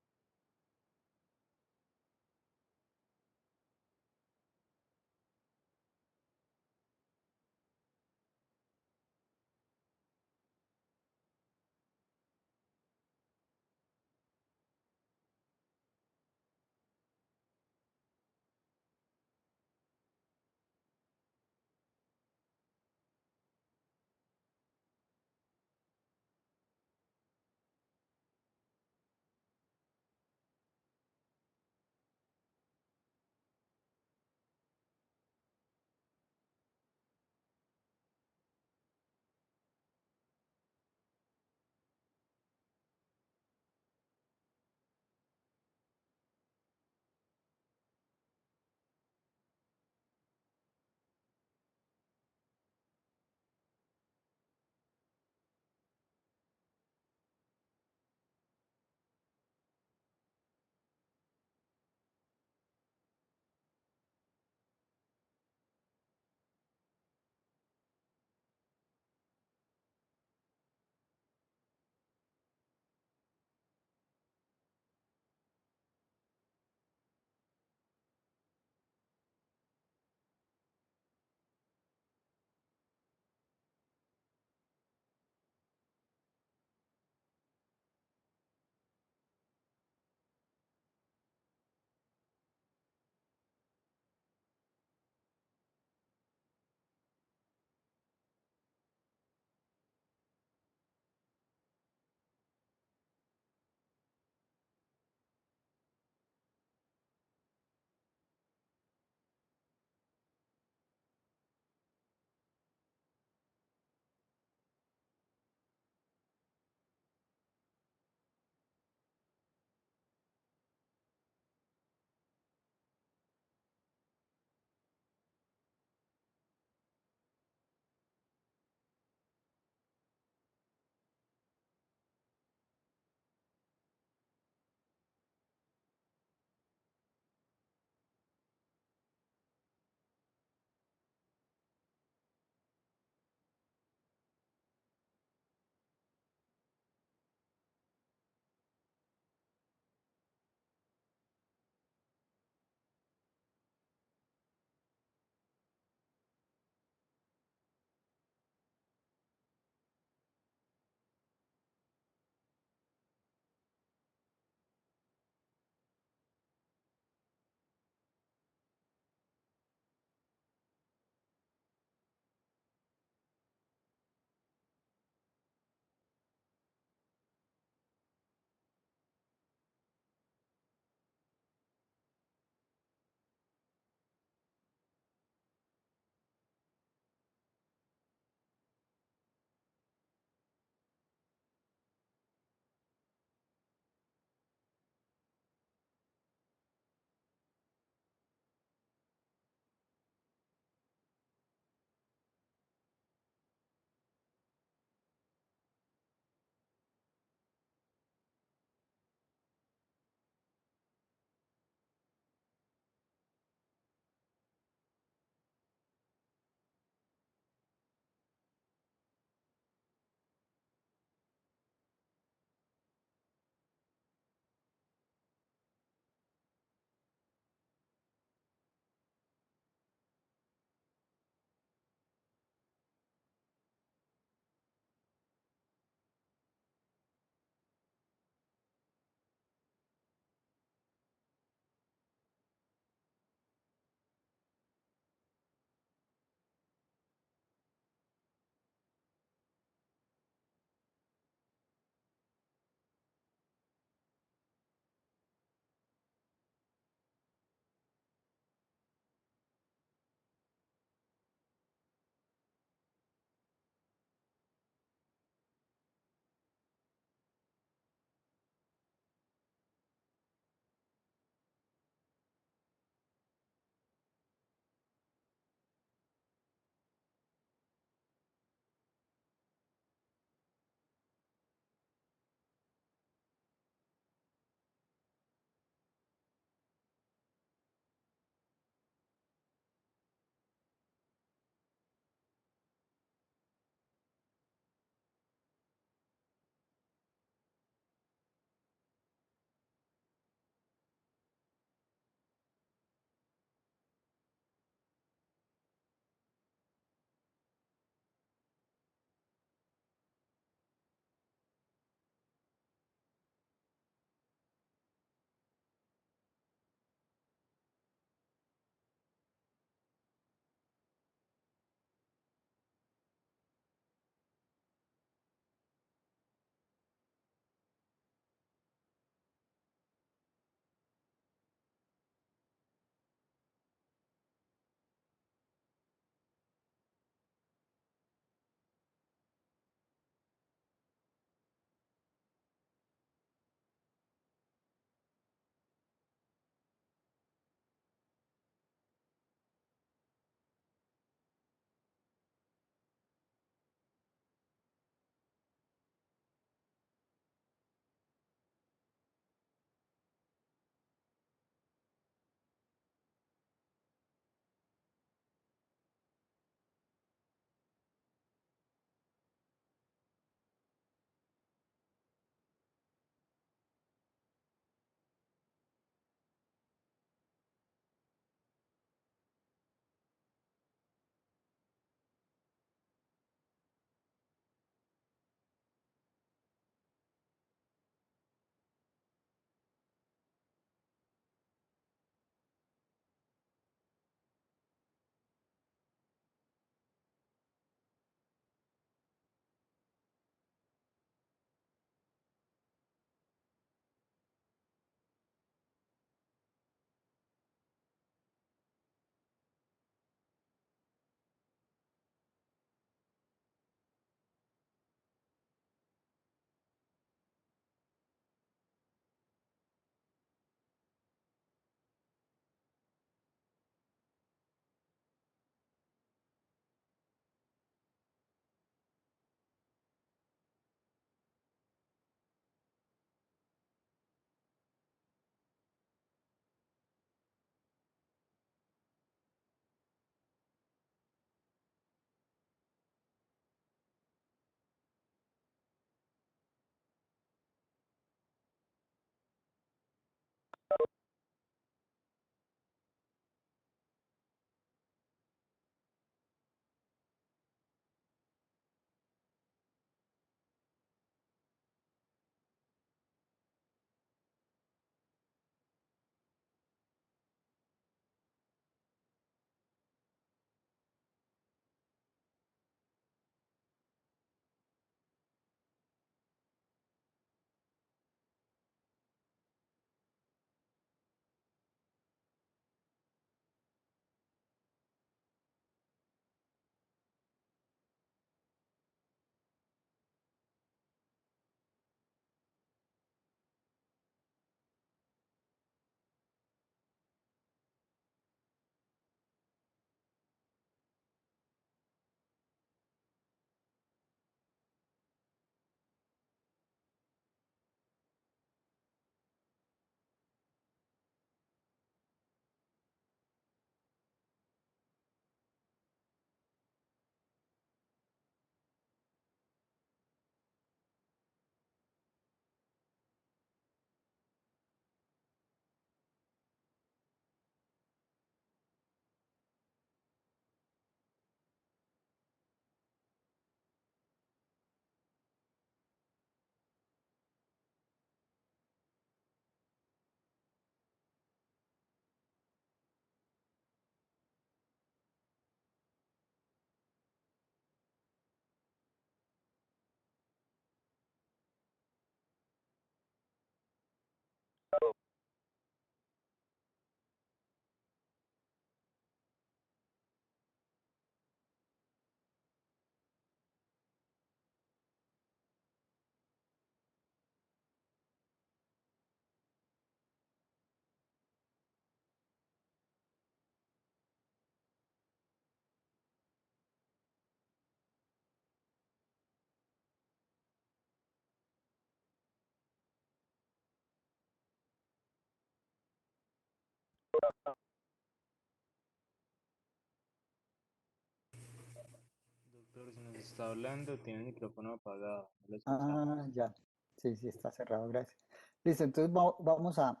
Doctor, si nos está hablando, tiene el micrófono apagado, no lo escuchamos. Ah, ya. Sí, sí, está cerrado, gracias. Listo, entonces vamos a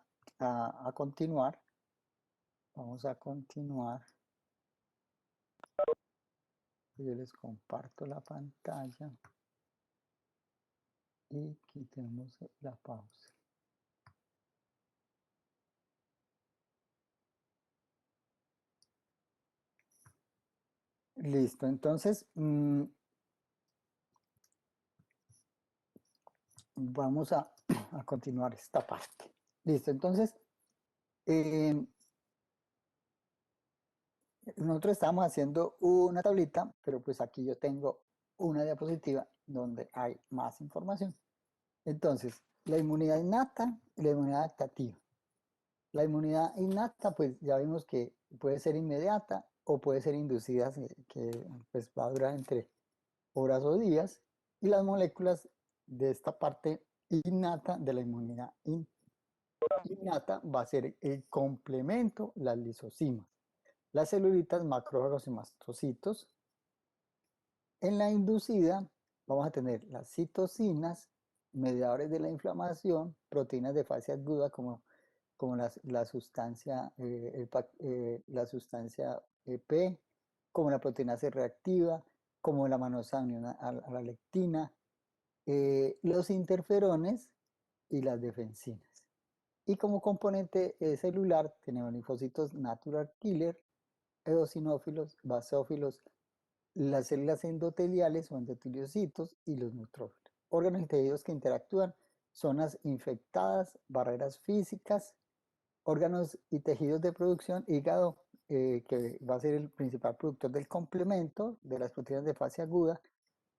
continuar. Vamos a continuar. Yo les comparto la pantalla y quitemos la pausa. Listo, entonces vamos a continuar esta parte. Listo, entonces nosotros estamos haciendo una tablita, pero pues aquí yo tengo una diapositiva donde hay más información. Entonces, la inmunidad innata y la inmunidad adaptativa. La inmunidad innata, pues ya vimos que puede ser inmediata o puede ser inducida, que pues va a durar entre horas o días. Y las moléculas de esta parte innata de la inmunidad innata va a ser el complemento, las lisocimas, las celulitas, macrófagos y mastocitos. En la inducida vamos a tener las citocinas, mediadores de la inflamación, proteínas de fase aguda como la sustancia, la sustancia P, como la proteína C reactiva, como la manosamina a la lectina, los interferones y las defensinas. Y como componente celular tenemos linfocitos natural killer, eosinófilos, basófilos, las células endoteliales o endoteliocitos y los neutrófilos. Órganos y tejidos que interactúan, zonas infectadas, barreras físicas, órganos y tejidos de producción, hígado, que va a ser el principal productor del complemento de las proteínas de fase aguda,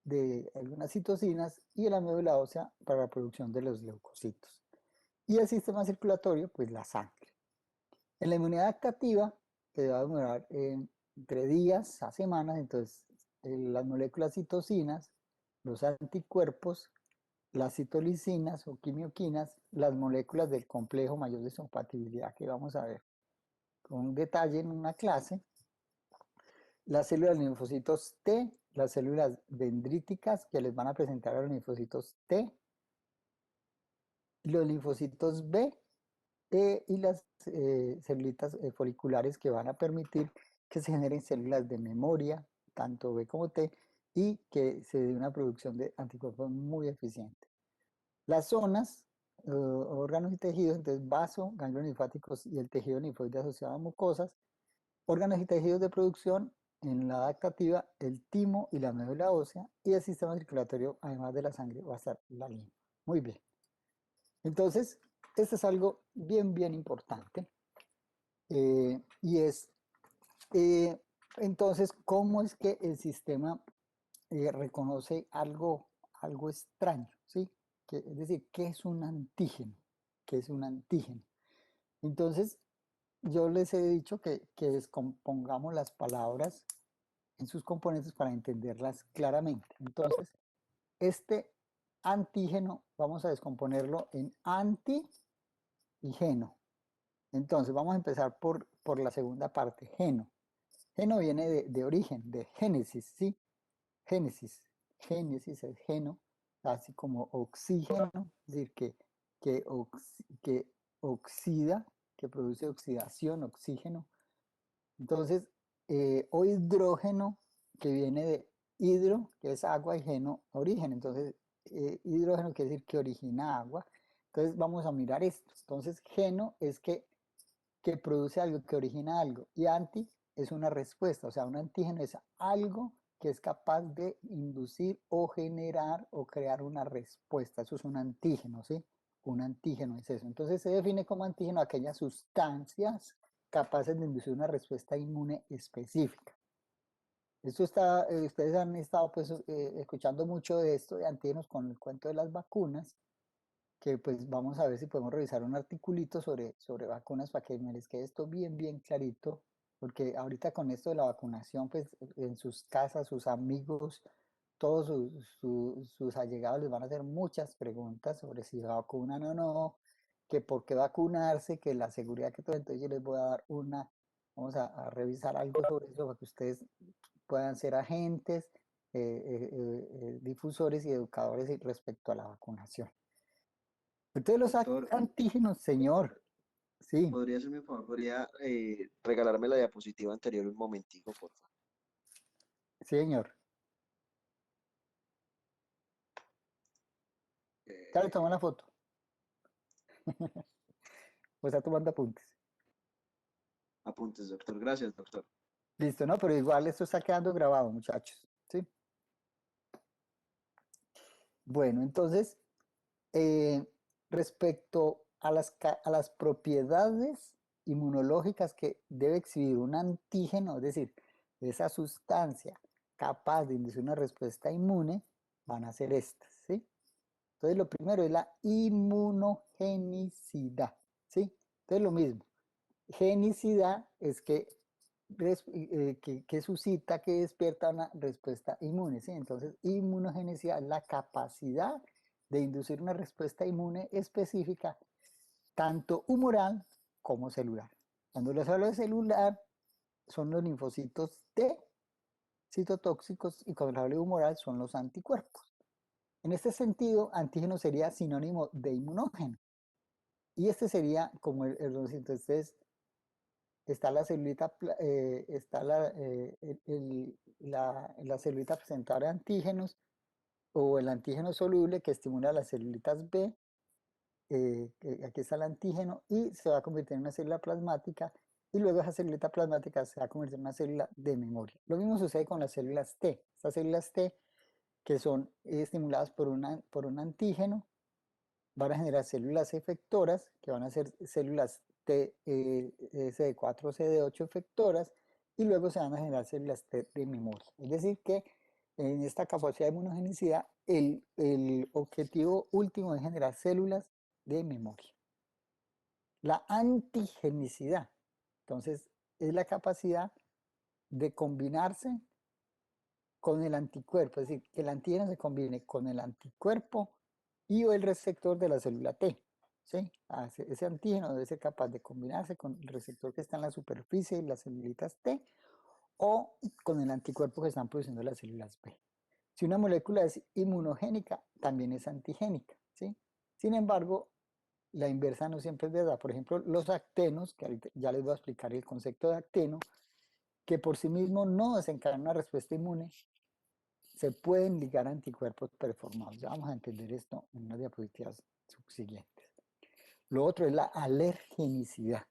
de algunas citocinas, y la médula ósea para la producción de los leucocitos. Y el sistema circulatorio, pues la sangre. En la inmunidad adaptativa, que va a demorar entre días a semanas, entonces las moléculas citocinas, los anticuerpos, las citolisinas o quimioquinas, las moléculas del complejo mayor de compatibilidad que vamos a ver con detalle en una clase, las células de linfocitos T, las células dendríticas que les van a presentar a los linfocitos T, los linfocitos B y las celulitas foliculares que van a permitir que se generen células de memoria, tanto B como T, y que se dé una producción de anticuerpos muy eficiente. Las zonas, órganos y tejidos, entonces vaso, ganglios linfáticos y el tejido linfoide asociado a mucosas, órganos y tejidos de producción, en la adaptativa, el timo y la médula ósea, y el sistema circulatorio, además de la sangre, va a estar la linfa. Muy bien. Entonces, esto es algo bien importante. Y es, entonces, ¿cómo es que el sistema reconoce algo extraño? ¿Sí? Es decir, ¿qué es un antígeno? ¿Qué es un antígeno? Entonces, yo les he dicho que descompongamos las palabras en sus componentes para entenderlas claramente. Entonces, este antígeno vamos a descomponerlo en anti y geno. Entonces, vamos a empezar por la segunda parte, geno. Geno viene de origen, de génesis, ¿sí? Génesis. Génesis es geno, así como oxígeno, es decir, que oxida, que produce oxidación, oxígeno. Entonces, o hidrógeno, que viene de hidro, que es agua, y geno, origen. Entonces, hidrógeno quiere decir que origina agua. Entonces, vamos a mirar esto. Entonces, geno es que produce algo, que origina algo. Y anti es una respuesta, o sea, un antígeno es algo que es capaz de inducir o generar o crear una respuesta. Eso es un antígeno, ¿sí? un antígeno es eso. Entonces se define como antígeno aquellas sustancias capaces de inducir una respuesta inmune específica. Esto está, ustedes han estado pues escuchando mucho de esto de antígenos con el cuento de las vacunas, que pues vamos a ver si podemos revisar un articulito sobre vacunas para que me les quede esto bien clarito, porque ahorita con esto de la vacunación, pues en sus casas, sus amigos, todos sus allegados les van a hacer muchas preguntas sobre si se vacunan o no, que por qué vacunarse, que la seguridad que todo. Entonces yo les voy a dar vamos a revisar algo sobre eso para que ustedes puedan ser agentes, difusores y educadores respecto a la vacunación. Entonces los Doctor, antígenos, señor, sí, ¿podría hacerme un favor? ¿Podría regalarme la diapositiva anterior un momentico, por favor? sí, señor. Ya le tomó la foto. O está tomando apuntes. Apuntes, doctor. Gracias, doctor. Listo, ¿no? Pero igual esto está quedando grabado, muchachos. ¿Sí? Bueno, entonces, respecto a las propiedades inmunológicas que debe exhibir un antígeno, es decir, esa sustancia capaz de inducir una respuesta inmune, van a ser estas, ¿sí? Entonces, lo primero es la inmunogenicidad, ¿sí? Entonces, lo mismo. Genicidad es que suscita, que despierta una respuesta inmune, ¿sí? Entonces, inmunogenicidad es la capacidad de inducir una respuesta inmune específica, tanto humoral como celular. Cuando les hablo de celular, son los linfocitos T citotóxicos, y cuando les hablo de humoral, son los anticuerpos. En este sentido, antígeno sería sinónimo de inmunógeno. Y este sería como entonces está la celulita, está la celulita presentadora de antígenos, o el antígeno soluble que estimula las celulitas B. Aquí está el antígeno y se va a convertir en una célula plasmática, y luego esa célula plasmática se va a convertir en una célula de memoria. Lo mismo sucede con las células T. Estas células T, que son estimuladas por un antígeno, van a generar células efectoras, que van a ser células T, CD4, CD8 efectoras, y luego se van a generar células T de memoria. Es decir, que en esta capacidad de inmunogenicidad, el objetivo último es generar células de memoria. La antigenicidad, entonces, es la capacidad de combinarse con el anticuerpo, es decir, que el antígeno se combine con el anticuerpo y o el receptor de la célula T. ¿Sí? Ese antígeno debe ser capaz de combinarse con el receptor que está en la superficie de las celulitas T o con el anticuerpo que están produciendo las células B. Si una molécula es inmunogénica, también es antigénica. ¿Sí? Sin embargo, la inversa no siempre es verdad. Por ejemplo, los actenos, que ahorita ya les voy a explicar el concepto de acteno, que por sí mismo no desencadenan una respuesta inmune, se pueden ligar a anticuerpos preformados. Ya vamos a entender esto en unas diapositivas subsiguientes. Lo otro es la alergenicidad.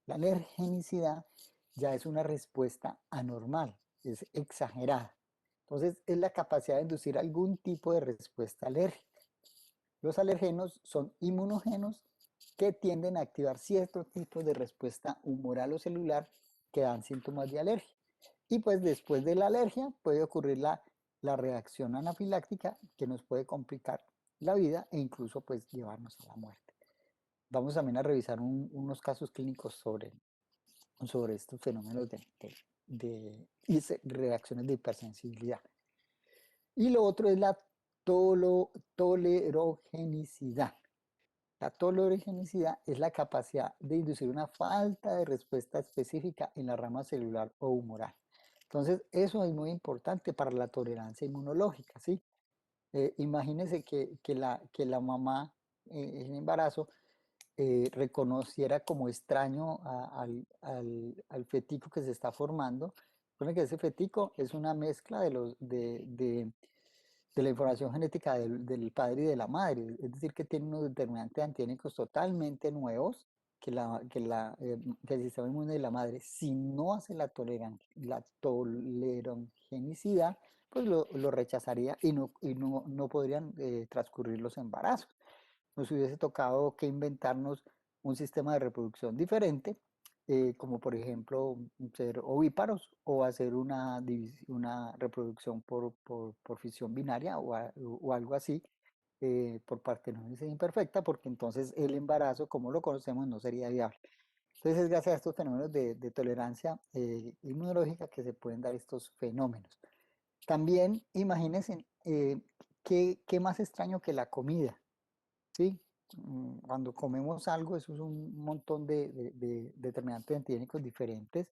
La alergenicidad ya es una respuesta anormal, es exagerada. Entonces, es la capacidad de inducir algún tipo de respuesta alérgica. Los alergenos son inmunógenos que tienden a activar ciertos tipos de respuesta humoral o celular que dan síntomas de alergia. Y pues después de la alergia puede ocurrir la reacción anafiláctica, que nos puede complicar la vida e incluso pues llevarnos a la muerte. Vamos también a revisar unos casos clínicos sobre estos fenómenos de reacciones de hipersensibilidad. Y lo otro es la tolerogenicidad. La tolerogenicidad es la capacidad de inducir una falta de respuesta específica en la rama celular o humoral. Entonces, eso es muy importante para la tolerancia inmunológica, ¿sí? Imagínense que la mamá en embarazo reconociera como extraño al fetico que se está formando. Recuerden que ese fetico es una mezcla de la información genética del padre y de la madre, es decir, que tiene unos determinantes antigénicos totalmente nuevos que el sistema inmune de la madre, si no hace la tolerogenicidad, pues lo rechazaría y no podrían transcurrir los embarazos. nos hubiese tocado que inventarnos un sistema de reproducción diferente, como por ejemplo ser ovíparos o hacer una reproducción por fisión binaria o algo así, por partenogénesis imperfecta, porque entonces el embarazo, como lo conocemos, no sería viable. Entonces es gracias a estos fenómenos de tolerancia inmunológica que se pueden dar estos fenómenos. También imagínense qué más extraño que la comida, ¿sí? Cuando comemos algo, eso es un montón de determinantes antigénicos diferentes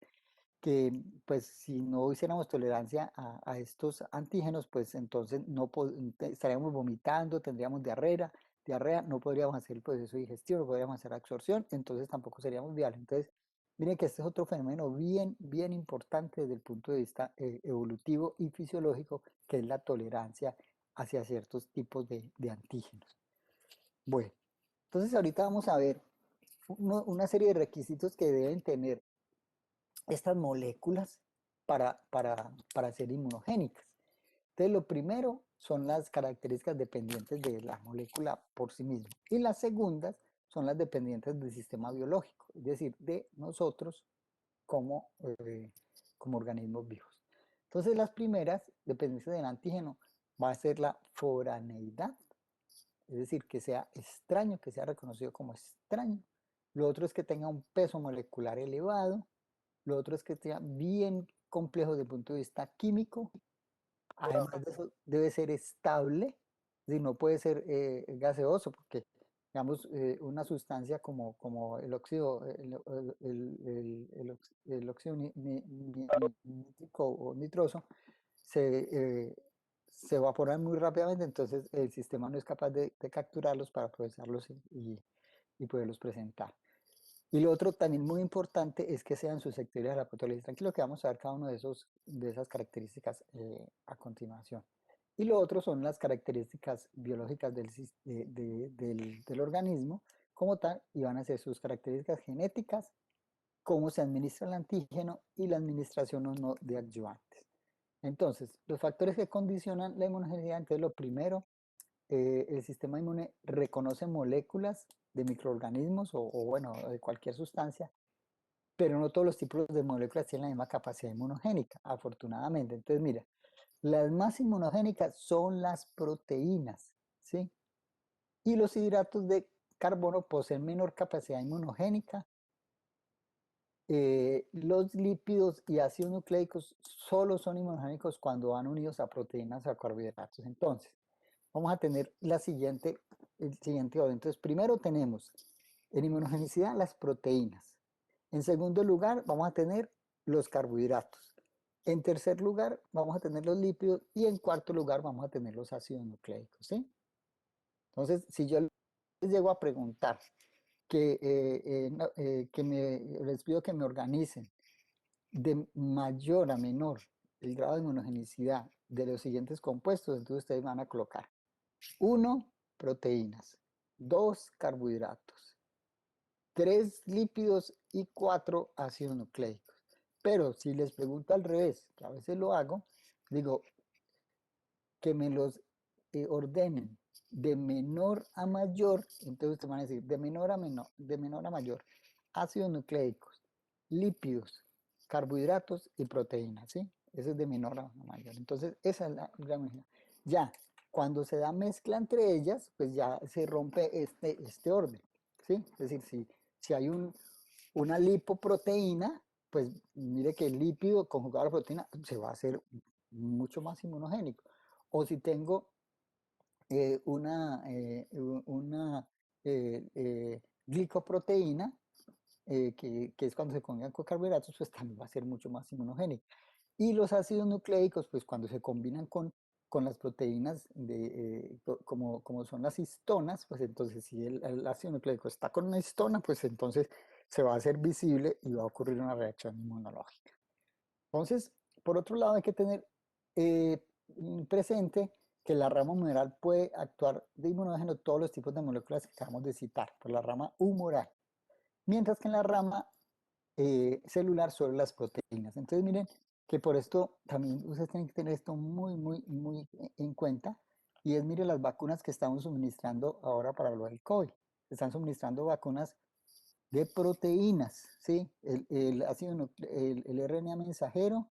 que, pues, si no hiciéramos tolerancia a estos antígenos, pues entonces no estaríamos vomitando, tendríamos diarrea, no podríamos hacer el proceso digestivo, no podríamos hacer absorción, entonces tampoco seríamos viables. Entonces, miren que este es otro fenómeno bien importante desde el punto de vista evolutivo y fisiológico, que es la tolerancia hacia ciertos tipos de antígenos. Bueno, entonces ahorita vamos a ver una serie de requisitos que deben tener estas moléculas para ser inmunogénicas. Entonces, lo primero son las características dependientes de la molécula por sí misma. Y las segundas son las dependientes del sistema biológico, es decir, de nosotros como, como organismos vivos. Entonces, las primeras, dependientes del antígeno, va a ser la foraneidad, es decir, que sea extraño, que sea reconocido como extraño. Lo otro es que tenga un peso molecular elevado. Lo otro es que sea bien complejo desde el punto de vista químico. Además de eso, debe ser estable, es decir, no puede ser gaseoso, porque, digamos, una sustancia como el óxido, el óxido nítrico o nitroso se evaporan muy rápidamente, entonces el sistema no es capaz de capturarlos para procesarlos y poderlos presentar. Y lo otro también muy importante es que sean susceptibles a la proteólisis. Tranquilo que vamos a ver cada uno de esas características a continuación. Y lo otro son las características biológicas del organismo como tal, y van a ser sus características genéticas, cómo se administra el antígeno y la administración o no de adyuvantes. Entonces, los factores que condicionan la inmunogenicidad, entonces lo primero, el sistema inmune reconoce moléculas de microorganismos o bueno, de cualquier sustancia, pero no todos los tipos de moléculas tienen la misma capacidad inmunogénica, afortunadamente. Entonces, mira, las más inmunogénicas son las proteínas, ¿sí? Y los hidratos de carbono poseen menor capacidad inmunogénica. Los lípidos y ácidos nucleicos solo son inmunogénicos cuando van unidos a proteínas o a carbohidratos. Entonces, vamos a tener el siguiente orden. Entonces, primero tenemos en inmunogenicidad las proteínas. En segundo lugar, vamos a tener los carbohidratos. En tercer lugar, vamos a tener los lípidos. Y en cuarto lugar, vamos a tener los ácidos nucleicos, ¿sí? Entonces, si yo les llego a preguntar les pido que me organicen de mayor a menor el grado de inmunogenicidad de los siguientes compuestos, entonces ustedes van a colocar 1, proteínas, 2, carbohidratos, 3, lípidos y 4, ácidos nucleicos. Pero si les pregunto al revés, que a veces lo hago, digo que me los ordenen de menor a mayor, entonces ustedes van a decir de menor a mayor, ácidos nucleicos, lípidos, carbohidratos y proteínas, ¿sí? Ese es de menor a mayor. Entonces, esa es la medida. Ya, cuando se da mezcla entre ellas, pues ya se rompe este orden, ¿sí? Es decir, si hay una lipoproteína, pues mire que el lípido conjugado a la proteína se va a hacer mucho más inmunogénico. O si tengo una glicoproteína, que es cuando se combinan con carbohidratos, pues también va a ser mucho más inmunogénico. Y los ácidos nucleicos, pues cuando se combinan con las proteínas, como son las histonas, pues entonces si el ácido nucleico está con una histona, pues entonces se va a hacer visible y va a ocurrir una reacción inmunológica. Entonces, por otro lado, hay que tener presente que la rama humoral puede actuar de inmunógeno todos los tipos de moléculas que acabamos de citar, por la rama humoral, mientras que en la rama celular solo las proteínas. Entonces, miren que por esto también ustedes tienen que tener esto muy en cuenta, y es, mire, las vacunas que estamos suministrando ahora para lo del COVID. Se están suministrando vacunas de proteínas, ¿sí? El RNA mensajero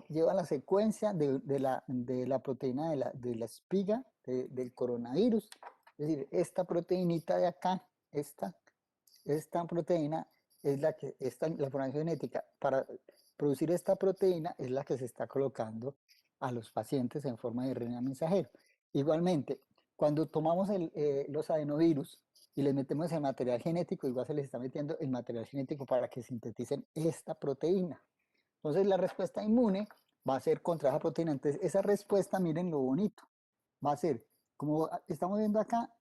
lleva la secuencia de la proteína de la espiga del coronavirus. Es decir, esta proteinita de acá, esta proteína es la información genética para producir esta proteína es la que se está colocando a los pacientes en forma de RNA mensajero. Igualmente, cuando tomamos los adenovirus y les metemos el material genético, igual se les está metiendo el material genético para que sinteticen esta proteína. Entonces la respuesta inmune va a ser contra esa proteína. Entonces esa respuesta, miren lo bonito, va a ser, como estamos viendo acá,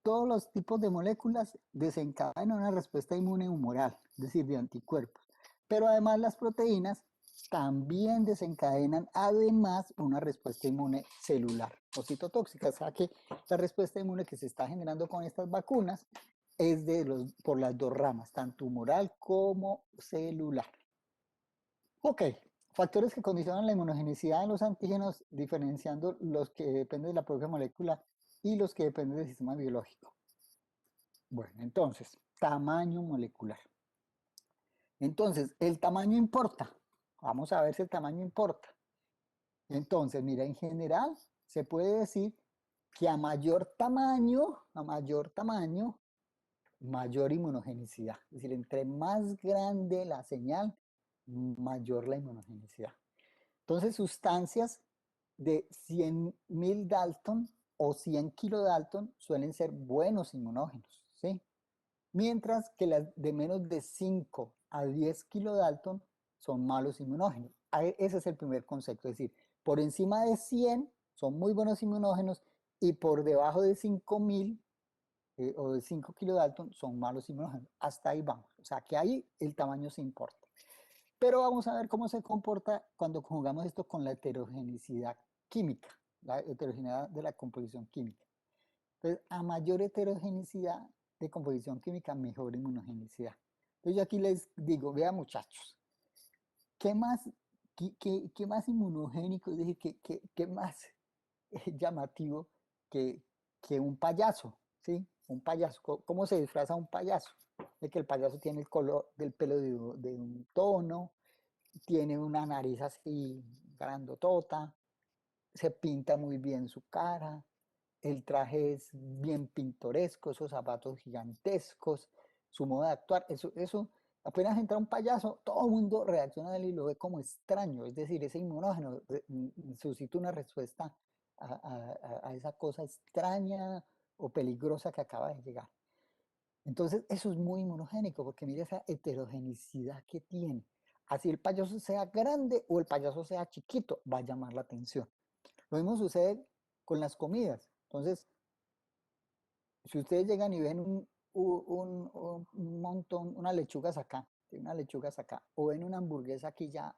todos los tipos de moléculas desencadenan una respuesta inmune humoral, es decir, de anticuerpos. Pero además las proteínas también desencadenan además una respuesta inmune celular o citotóxica. O sea que la respuesta inmune que se está generando con estas vacunas es por las dos ramas, tanto humoral como celular. Ok, factores que condicionan la inmunogenicidad de los antígenos, diferenciando los que dependen de la propia molécula y los que dependen del sistema biológico. Bueno, entonces, tamaño molecular. Entonces, el tamaño importa. Vamos a ver si el tamaño importa. Entonces, mira, en general se puede decir que a mayor tamaño, mayor inmunogenicidad. Es decir, entre más grande la señal, mayor la inmunogenicidad. Entonces, sustancias de 100.000 Dalton o 100 kilodalton suelen ser buenos inmunógenos, ¿sí? Mientras que las de menos de 5 a 10 kilodalton son malos inmunógenos. Ese es el primer concepto, es decir, por encima de 100 son muy buenos inmunógenos y por debajo de 5.000 o de 5 kilodalton son malos inmunógenos. Hasta ahí vamos. O sea, que ahí el tamaño se importa. Pero vamos a ver cómo se comporta cuando conjugamos esto con la heterogeneidad química, la heterogeneidad de la composición química. Entonces, a mayor heterogeneidad de composición química, mejor inmunogenicidad. Entonces, yo aquí les digo, vean muchachos, ¿qué más, qué más inmunogénico, es decir, qué más llamativo que un payaso, ¿sí? Un payaso, ¿cómo se disfraza un payaso? De que el payaso tiene el color del pelo de un tono, tiene una nariz así grandotota, se pinta muy bien su cara, el traje es bien pintoresco, esos zapatos gigantescos, su modo de actuar, eso apenas entra un payaso, todo el mundo reacciona a él y lo ve como extraño, es decir, ese inmunógeno suscita una respuesta a esa cosa extraña o peligrosa que acaba de llegar. Entonces, eso es muy inmunogénico, porque mira esa heterogeneidad que tiene. Así el payaso sea grande o el payaso sea chiquito, va a llamar la atención. Lo mismo sucede con las comidas. Entonces, si ustedes llegan y ven un montón, unas lechugas acá, o ven una hamburguesa aquí ya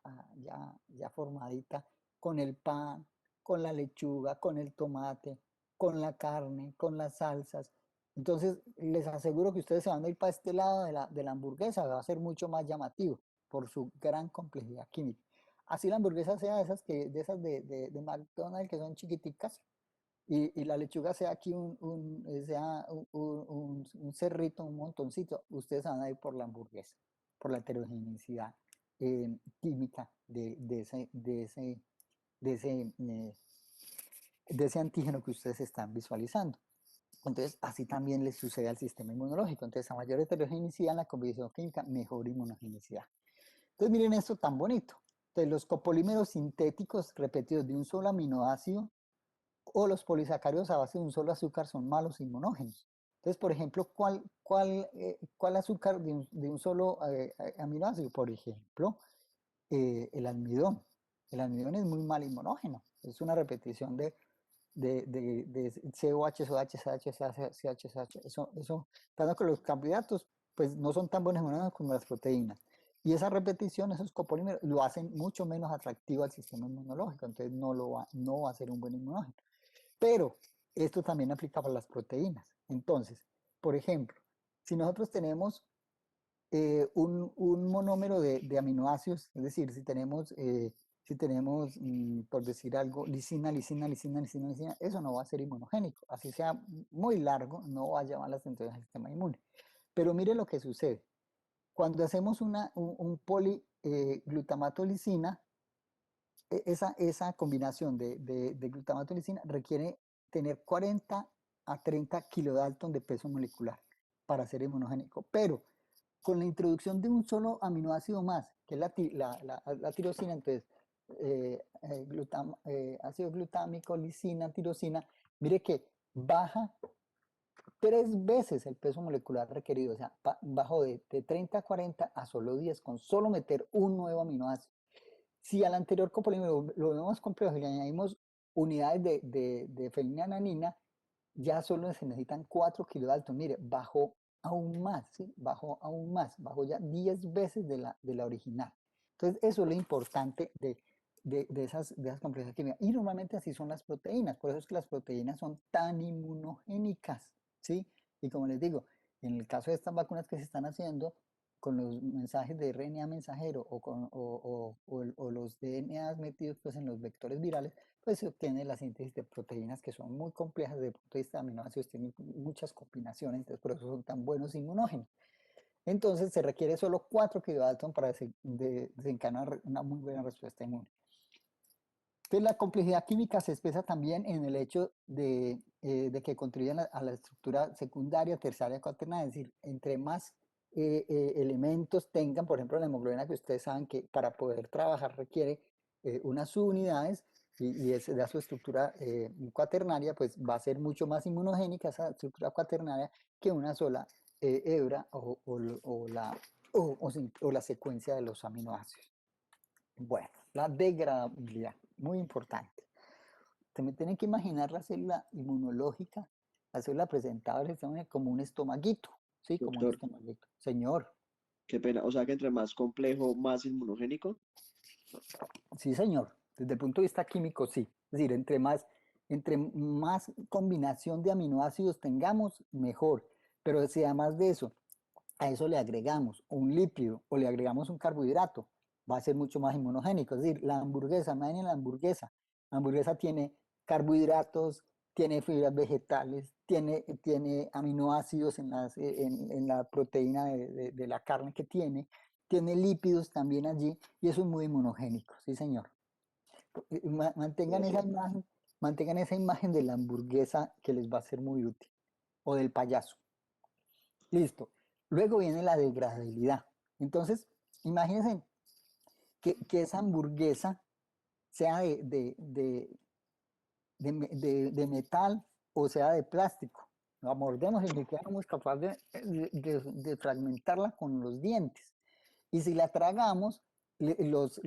formadita, con el pan, con la lechuga, con el tomate, con la carne, con las salsas. Entonces, les aseguro que ustedes se van a ir para este lado de la hamburguesa, va a ser mucho más llamativo por su gran complejidad química. Así la hamburguesa sea de esas de McDonald's que son chiquiticas, y la lechuga sea aquí un cerrito, un montoncito, ustedes van a ir por la hamburguesa, por la heterogeneidad química de ese antígeno que ustedes están visualizando. Entonces, así también les sucede al sistema inmunológico. Entonces, a mayor heterogeneidad en la composición química, mejor inmunogenicidad. Entonces, miren esto tan bonito. Entonces, los copolímeros sintéticos repetidos de un solo aminoácido o los polisacáridos a base de un solo azúcar son malos inmunógenos. Entonces, por ejemplo, ¿cuál azúcar de un solo aminoácido? Por ejemplo, el almidón. El almidón es muy mal inmunógeno. Es una repetición de COH, SOH, CH, CH. Eso, tanto que los carbohidratos pues no son tan buenos inmunógenos como las proteínas. Y esa repetición, esos copolímeros, lo hacen mucho menos atractivo al sistema inmunológico. Entonces no va a ser un buen inmunógeno. Pero esto también aplica para las proteínas. Entonces, por ejemplo, si nosotros tenemos un monómero de aminoácidos, es decir, si tenemos si tenemos, por decir algo, lisina, eso no va a ser inmunogénico. Así sea muy largo, no va a llamar la atención al sistema inmune. Pero mire lo que sucede. Cuando hacemos un poliglutamato-lisina, esa combinación de glutamato-lisina requiere tener 40 a 30 kilodalton de peso molecular para ser inmunogénico. Pero con la introducción de un solo aminoácido más, que es la tirosina, entonces ácido glutámico, lisina, tirosina, mire que baja 3 veces el peso molecular requerido, o sea, bajó de 30 a 40 a solo 10 con solo meter un nuevo aminoácido. Si al anterior copolímero lo vemos complejo y le añadimos unidades de fenilalanina, ya solo se necesitan 4 kilodalton. Mire, bajó aún más, ¿sí? Bajó aún más, bajó ya 10 veces de la original. Entonces, eso es lo importante de esas complejidades químicas. Y normalmente así son las proteínas, por eso es que las proteínas son tan inmunogénicas, ¿sí? Y como les digo, en el caso de estas vacunas que se están haciendo, con los mensajes de RNA mensajero o los DNAs metidos pues, en los vectores virales, pues se obtiene la síntesis de proteínas que son muy complejas desde el punto de vista de aminoácidos, tienen muchas combinaciones, entonces por eso son tan buenos inmunógenos. Entonces se requiere solo 4 kilodalton para desencadenar una muy buena respuesta inmune. Entonces la complejidad química se expresa también en el hecho de que contribuyen a la estructura secundaria, terciaria, cuaternaria, es decir, entre más elementos tengan, por ejemplo, la hemoglobina, que ustedes saben que para poder trabajar requiere unas subunidades y da su estructura cuaternaria, pues va a ser mucho más inmunogénica esa estructura cuaternaria que una sola hebra o la secuencia de los aminoácidos. Bueno, la degradabilidad, muy importante. También tienen que imaginar la célula inmunológica, la célula presentable como un estomaguito, ¿sí? Como un Doctor, estomaguito. Señor, qué pena. O sea que entre más complejo, más inmunogénico. sí, señor. Desde el punto de vista químico, sí. Es decir, entre más combinación de aminoácidos tengamos, mejor. Pero si además de eso, a eso le agregamos un lípido o le agregamos un carbohidrato, va a ser mucho más inmunogénico. Es decir, la hamburguesa, imaginen la hamburguesa tiene carbohidratos, tiene fibras vegetales, tiene aminoácidos en la proteína de la carne que tiene lípidos también allí y eso es muy inmunogénico, sí señor. Mantengan esa imagen de la hamburguesa que les va a ser muy útil, o del payaso. Listo. Luego viene la degradabilidad. Entonces, imagínense que esa hamburguesa sea de metal o sea de plástico. La mordemos y ni siquiera somos capaces de fragmentarla con los dientes. Y si la tragamos, las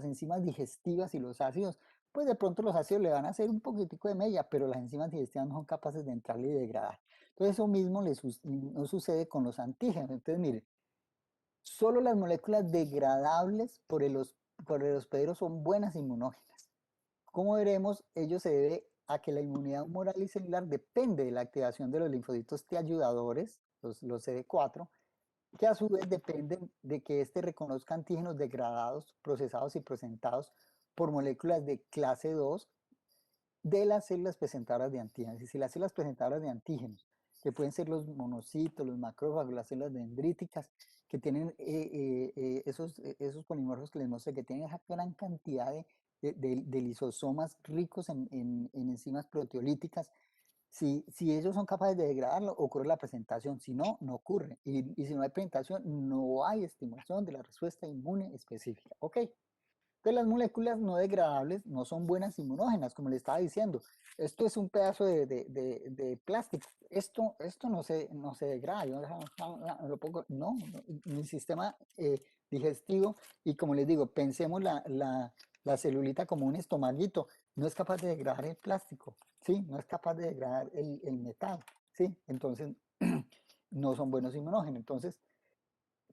enzimas digestivas y los ácidos, pues de pronto los ácidos le van a hacer un poquitico de mella, pero las enzimas digestivas no son capaces de entrarle y degradar. Entonces eso mismo no sucede con los antígenos. Entonces mire, solo las moléculas degradables por el hospedero son buenas inmunógenas. Como veremos, ello se debe a que la inmunidad humoral y celular depende de la activación de los linfocitos T ayudadores, los CD4, que a su vez dependen de que éste reconozca antígenos degradados, procesados y presentados por moléculas de clase 2 de las células presentadoras de antígenos. Y si las células presentadoras de antígenos, que pueden ser los monocitos, los macrófagos, las células dendríticas, que tienen esos polimorfos que les mostré, que tienen esa gran cantidad de lisosomas ricos en enzimas proteolíticas, si ellos son capaces de degradarlo, ocurre la presentación. Si no, no ocurre. Y si no hay presentación, no hay estimulación de la respuesta inmune específica. ¿Ok? Entonces las moléculas no degradables no son buenas inmunógenas, como le estaba diciendo. Esto es un pedazo de plástico. Esto no se degrada. No, mi sistema digestivo, y como les digo, pensemos la celulita como un estomaguito, no es capaz de degradar el plástico, ¿sí? No es capaz de degradar el metal, ¿sí? Entonces, no son buenos inmunógenos. Entonces,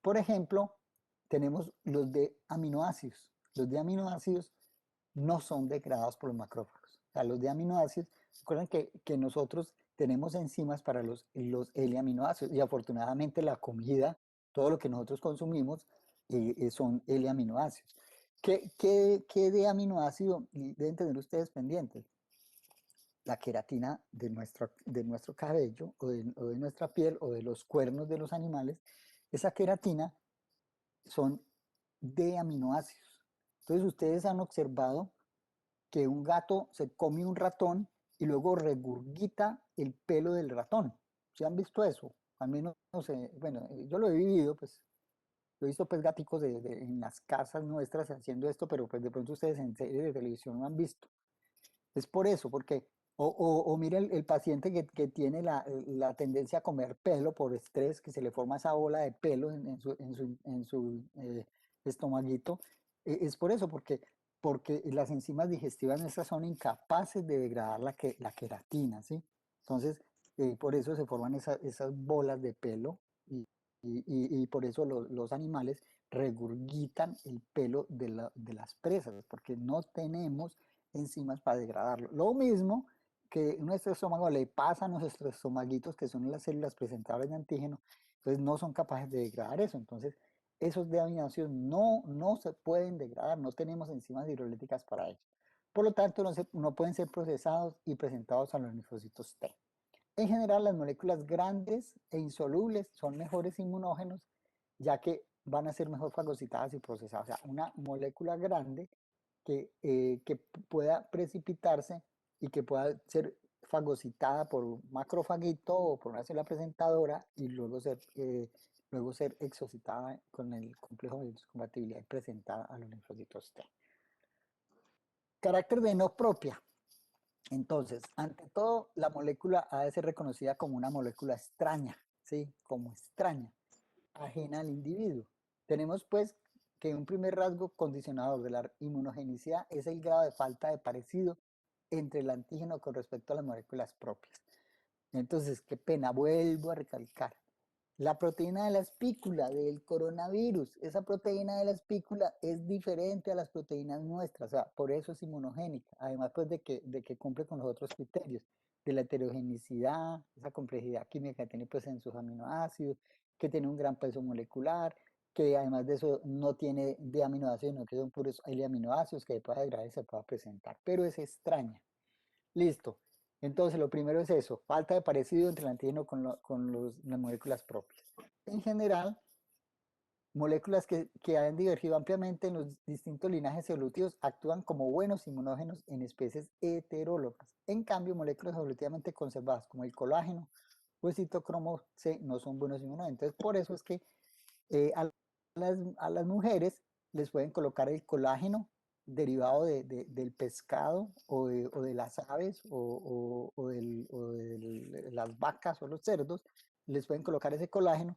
por ejemplo, tenemos los de aminoácidos. Los de aminoácidos no son degradados por los macrófagos. O sea, los de aminoácidos, recuerden que nosotros tenemos enzimas para los L-aminoácidos y afortunadamente la comida, todo lo que nosotros consumimos son L-aminoácidos. ¿Qué de aminoácido deben tener ustedes pendientes? La queratina de nuestro cabello o de nuestra piel o de los cuernos de los animales. Esa queratina son de aminoácidos. Entonces ustedes han observado que un gato se come un ratón y luego regurgita el pelo del ratón. ¿Sí han visto eso? Al menos, no sé, bueno, yo lo he vivido, pues yo he visto pues gaticos en las casas nuestras haciendo esto, pero pues de pronto ustedes en series de televisión lo han visto. Es por eso, porque, o mire el paciente que tiene la tendencia a comer pelo por estrés, que se le forma esa bola de pelo en su estomaguito, es por eso, porque las enzimas digestivas nuestras son incapaces de degradar la queratina, ¿sí? Entonces, por eso se forman esas bolas de pelo y por eso los animales regurgitan el pelo de las presas, porque no tenemos enzimas para degradarlo. Lo mismo que nuestro estómago le pasa a nuestros estomaguitos, que son las células presentadoras de antígeno, entonces no son capaces de degradar eso. Entonces, esos de aminoácidos no se pueden degradar, no tenemos enzimas hidrolíticas para ello. Por lo tanto, no pueden ser procesados y presentados a los linfocitos T. En general, las moléculas grandes e insolubles son mejores inmunógenos, ya que van a ser mejor fagocitadas y procesadas. O sea, una molécula grande que pueda precipitarse y que pueda ser fagocitada por un macrofagito o por una célula presentadora y luego ser exocitada con el complejo de compatibilidad y presentada a los linfocitos T. Carácter de no propia. Entonces, ante todo, la molécula ha de ser reconocida como una molécula extraña, ¿sí? Como extraña, ajena al individuo. Tenemos pues que un primer rasgo condicionador de la inmunogenicidad es el grado de falta de parecido entre el antígeno con respecto a las moléculas propias. Entonces, qué pena, vuelvo a recalcar. La proteína de la espícula del coronavirus, esa proteína de la espícula es diferente a las proteínas nuestras, o sea, por eso es inmunogénica, además pues de que cumple con los otros criterios, de la heterogenicidad, esa complejidad química que tiene pues en sus aminoácidos, que tiene un gran peso molecular, que además de eso no tiene de aminoácidos, sino que son puros aminoácidos que pueda degradar y se pueda presentar, pero es extraña. Listo. Entonces, lo primero es eso, falta de parecido entre el antígeno con las moléculas propias. En general, moléculas que han divergido ampliamente en los distintos linajes evolutivos actúan como buenos inmunógenos en especies heterólogas. En cambio, moléculas evolutivamente conservadas como el colágeno o el citocromo C no son buenos inmunógenos. Entonces, por eso es que a las mujeres les pueden colocar el colágeno derivado del pescado o de las aves o de las vacas o los cerdos, les pueden colocar ese colágeno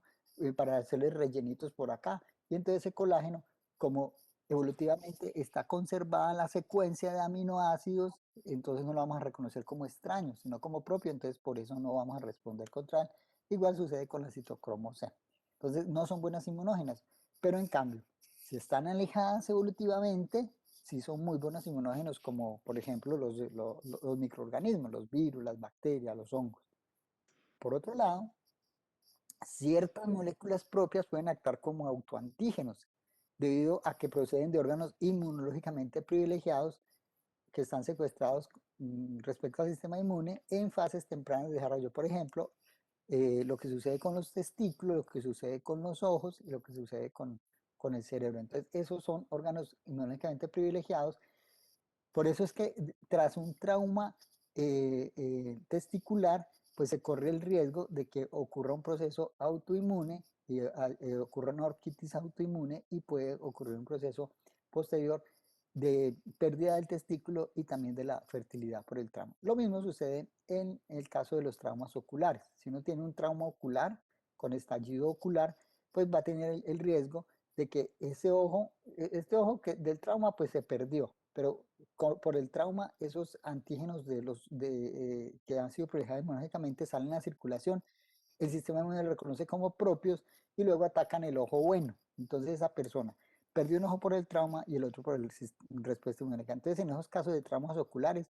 para hacerles rellenitos por acá. Y entonces ese colágeno, como evolutivamente está conservada la secuencia de aminoácidos, entonces no lo vamos a reconocer como extraño, sino como propio, entonces por eso no vamos a responder contra él. Igual sucede con la citocromo C. Entonces no son buenas inmunógenas, pero en cambio, si están alejadas evolutivamente, sí son muy buenos inmunógenos, como por ejemplo los microorganismos, los virus, las bacterias, los hongos. Por otro lado, ciertas moléculas propias pueden actuar como autoantígenos, debido a que proceden de órganos inmunológicamente privilegiados que están secuestrados respecto al sistema inmune en fases tempranas de desarrollo. Por ejemplo, lo que sucede con los testículos, lo que sucede con los ojos y lo que sucede con el cerebro. Entonces, esos son órganos inmunológicamente privilegiados. Por eso es que tras un trauma testicular, pues se corre el riesgo de que ocurra un proceso autoinmune y ocurra una orquitis autoinmune y puede ocurrir un proceso posterior de pérdida del testículo y también de la fertilidad por el trauma. Lo mismo sucede en el caso de los traumas oculares. Si uno tiene un trauma ocular con estallido ocular, pues va a tener el riesgo de que este ojo del trauma pues se perdió, pero por el trauma esos antígenos que han sido privilegiados inmunológicamente salen a la circulación, el sistema inmune los reconoce como propios y luego atacan el ojo bueno. Entonces esa persona perdió un ojo por el trauma y el otro por respuesta inmunológica. Entonces en esos casos de traumas oculares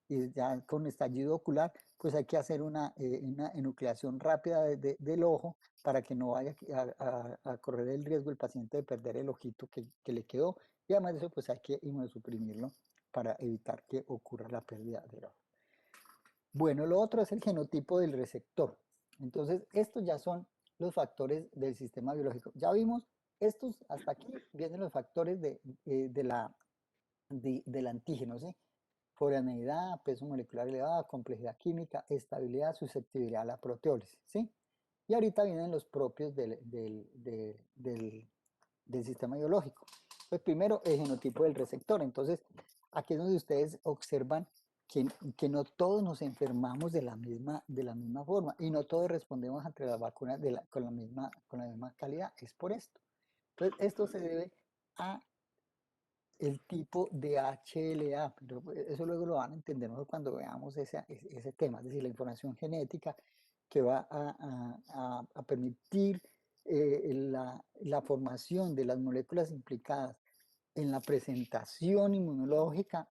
y ya con estallido ocular, pues hay que hacer una enucleación rápida del ojo para que no vaya a correr el riesgo el paciente de perder el ojito que le quedó. Y además de eso, pues hay que inmunosuprimirlo para evitar que ocurra la pérdida del ojo. Bueno, lo otro es el genotipo del receptor. Entonces, estos ya son los factores del sistema biológico. Ya vimos estos, hasta aquí vienen los factores del antígeno, ¿sí? Foraneidad, peso molecular elevado, complejidad química, estabilidad, susceptibilidad a la proteólisis, ¿sí? Y ahorita vienen los propios del sistema biológico. Pues primero, el genotipo del receptor. Entonces, aquí es donde ustedes observan que no todos nos enfermamos de la misma forma y no todos respondemos ante las vacunas con la misma calidad. Es por esto. Entonces, esto se debe a el tipo de HLA, pero eso luego lo van a entender mejor cuando veamos ese tema, es decir, la información genética que va a permitir la formación de las moléculas implicadas en la presentación inmunológica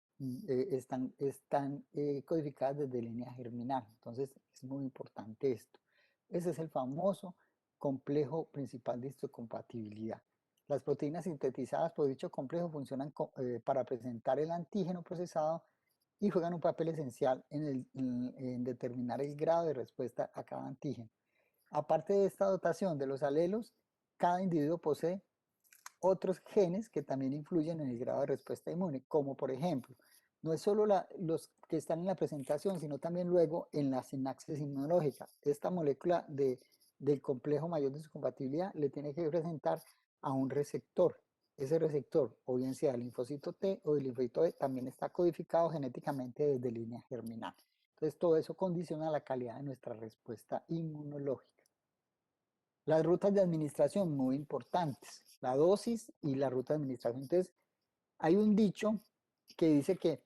están codificadas desde línea germinal. Entonces es muy importante esto. Ese es el famoso complejo principal de histocompatibilidad. Las proteínas sintetizadas por dicho complejo funcionan para presentar el antígeno procesado y juegan un papel esencial en determinar el grado de respuesta a cada antígeno. Aparte de esta dotación de los alelos, cada individuo posee otros genes que también influyen en el grado de respuesta inmune, como por ejemplo, no es solo los que están en la presentación, sino también luego en la sinapsis inmunológica. Esta molécula del complejo mayor de su compatibilidad le tiene que presentar a un receptor. Ese receptor, o bien sea el linfocito T o el linfocito B, también está codificado genéticamente desde línea germinal. Entonces, todo eso condiciona la calidad de nuestra respuesta inmunológica. Las rutas de administración muy importantes, la dosis y la ruta de administración. Entonces, hay un dicho que dice que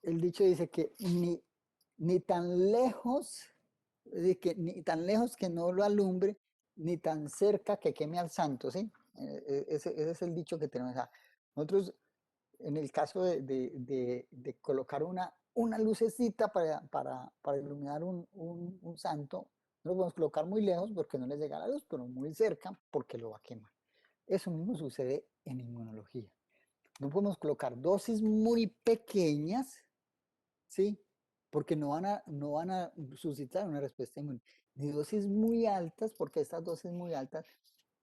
el dicho dice que ni tan lejos, ni tan lejos que no lo alumbre, ni tan cerca que queme al santo, ¿sí? Ese es el dicho que tenemos. Nosotros, en el caso de colocar una lucecita para iluminar un santo, no lo podemos colocar muy lejos porque no le llega la luz, pero muy cerca porque lo va a quemar. Eso mismo sucede en inmunología. No podemos colocar dosis muy pequeñas, ¿sí? Porque no van a suscitar una respuesta inmune. Ni dosis muy altas, porque estas dosis muy altas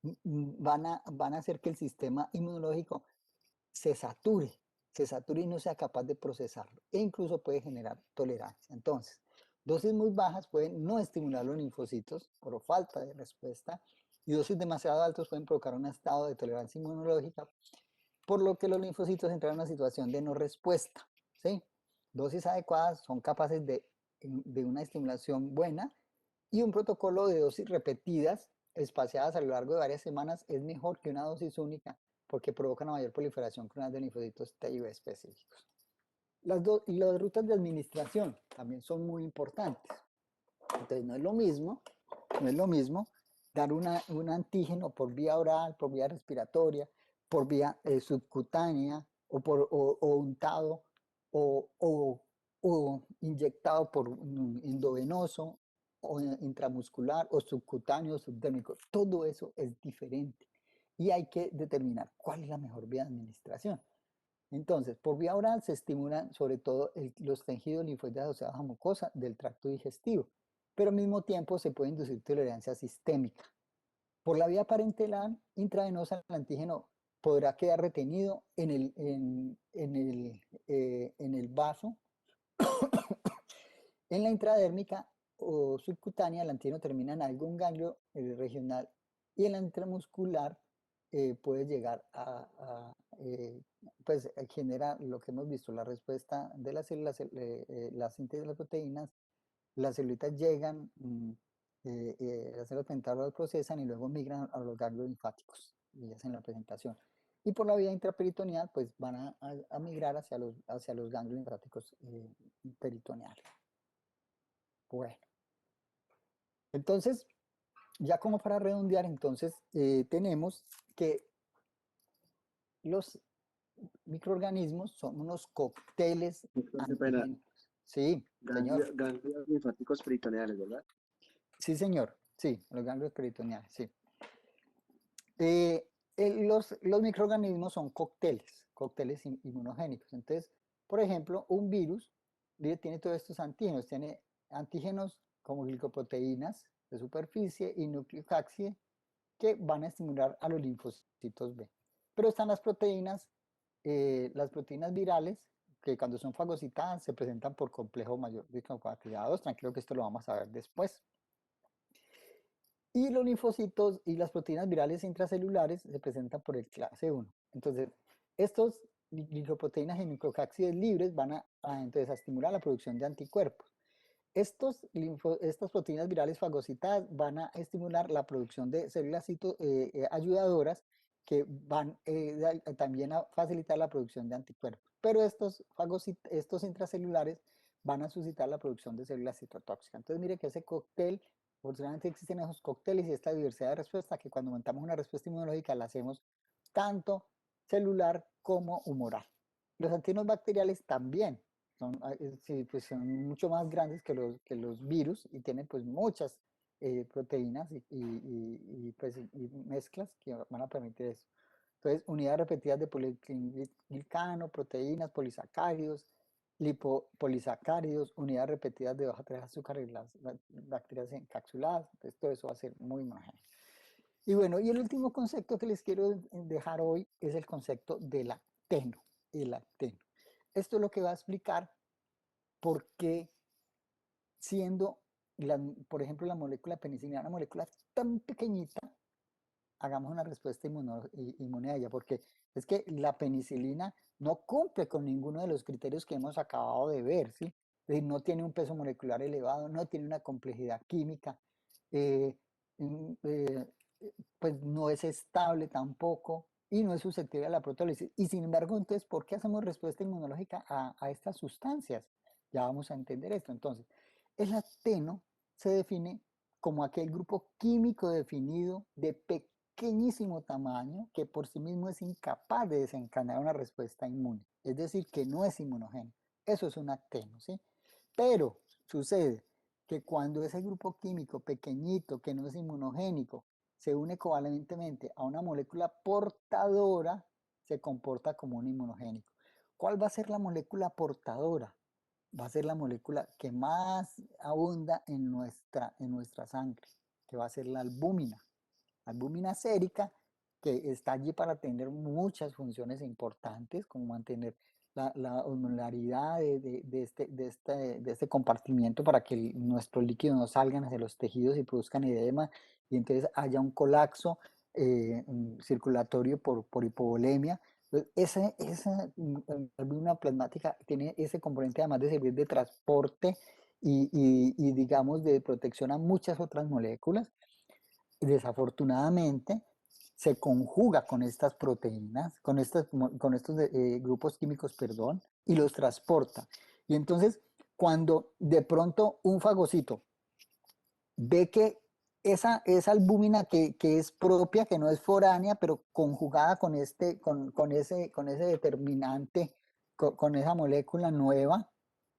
van a hacer que el sistema inmunológico se sature y no sea capaz de procesarlo. E incluso puede generar tolerancia. Entonces, dosis muy bajas pueden no estimular los linfocitos por falta de respuesta y dosis demasiado altas pueden provocar un estado de tolerancia inmunológica, por lo que los linfocitos entran en una situación de no respuesta, ¿sí? Dosis adecuadas son capaces de una estimulación buena y un protocolo de dosis repetidas, espaciadas a lo largo de varias semanas, es mejor que una dosis única porque provoca una mayor proliferación clonal de linfocitos T y B específicos. Las rutas de administración también son muy importantes. Entonces no es lo mismo dar un antígeno por vía oral, por vía respiratoria, por vía subcutánea o untado o inyectado por un endovenoso o intramuscular o subcutáneo o subdérmico. Todo eso es diferente y hay que determinar cuál es la mejor vía de administración. Entonces, por vía oral se estimulan sobre todo los tejidos linfoides asociados a mucosa del tracto digestivo, pero al mismo tiempo se puede inducir tolerancia sistémica. Por la vía parenteral intravenosa, el antígeno podrá quedar retenido en el vaso. En la intradérmica o subcutánea, el antígeno termina en algún ganglio regional y en la intramuscular puede llegar pues genera lo que hemos visto, la respuesta de las células, la síntesis de las proteínas, las celulitas llegan, las células pentáricas lo procesan y luego migran a los ganglios linfáticos y hacen la presentación. Y por la vía intraperitoneal, pues van a migrar hacia los ganglios linfáticos peritoneales. Bueno, entonces, ya como para redondear, entonces tenemos que los microorganismos son unos cócteles Doctor, qué pena. antigénicos. Sí, señor. Ganglios linfáticos peritoneales, ¿verdad? Sí, señor. Sí, los ganglios peritoneales, sí. Los microorganismos son cócteles inmunogénicos. Entonces, por ejemplo, un virus tiene todos estos antígenos. Tiene antígenos como glicoproteínas de superficie y nucleocápside que van a estimular a los linfocitos B. Pero están las proteínas virales, que cuando son fagocitadas se presentan por complejo mayor de compatibilidad 2. Tranquilo que esto lo vamos a ver después. Y los linfocitos y las proteínas virales intracelulares se presentan por el clase 1. Entonces, estos glicoproteínas y nucleocápsides libres van entonces a estimular la producción de anticuerpos. Estas proteínas virales fagocitadas van a estimular la producción de células ayudadoras que van también a facilitar la producción de anticuerpos. Pero estos intracelulares van a suscitar la producción de células citotóxicas. Entonces, mire que ese cóctel, afortunadamente existen esos cócteles y esta diversidad de respuesta que cuando montamos una respuesta inmunológica la hacemos tanto celular como humoral. Los antígenos bacteriales también sí, pues son mucho más grandes que los virus y tienen pues muchas proteínas y mezclas que van a permitir eso. Entonces, unidades repetidas de poliglicano, proteínas, polisacáridos, lipopolisacáridos, unidades repetidas de hoja 3 azúcar y las bacterias encapsuladas. Entonces, todo eso va a ser muy homogéneo. Y bueno, y el último concepto que les quiero dejar hoy es el concepto del acteno. El acteno. Esto es lo que va a explicar por qué siendo, por ejemplo, la molécula penicilina, una molécula tan pequeñita, hagamos una respuesta inmune a ella, porque es que la penicilina no cumple con ninguno de los criterios que hemos acabado de ver, ¿sí? Es decir, no tiene un peso molecular elevado, no tiene una complejidad química, eh, pues no es estable tampoco y no es susceptible a la proteólisis. Y sin embargo, entonces, ¿por qué hacemos respuesta inmunológica a estas sustancias? Ya vamos a entender esto. Entonces, el acteno se define como aquel grupo químico definido de pequeñísimo tamaño que por sí mismo es incapaz de desencadenar una respuesta inmune. Es decir, que no es inmunogénico. Eso es un acteno, ¿sí? Pero sucede que cuando ese grupo químico pequeñito, que no es inmunogénico, se une covalentemente a una molécula portadora, se comporta como un inmunogénico. ¿Cuál va a ser la molécula portadora? Va a ser la molécula que más abunda en nuestra sangre, que va a ser la albúmina sérica, que está allí para tener muchas funciones importantes, como mantener la osmolaridad de este compartimiento para que nuestros líquidos no salgan hacia los tejidos y produzcan edema y entonces haya un colapso circulatorio por hipovolemia. Esa albúmina plasmática tiene ese componente además de servir de transporte y digamos de protección a muchas otras moléculas. Desafortunadamente se conjuga con estas proteínas, con estos grupos químicos, perdón, y los transporta. Y entonces, cuando de pronto un fagocito ve que esa albúmina que es propia, que no es foránea, pero conjugada con ese determinante, con esa molécula nueva,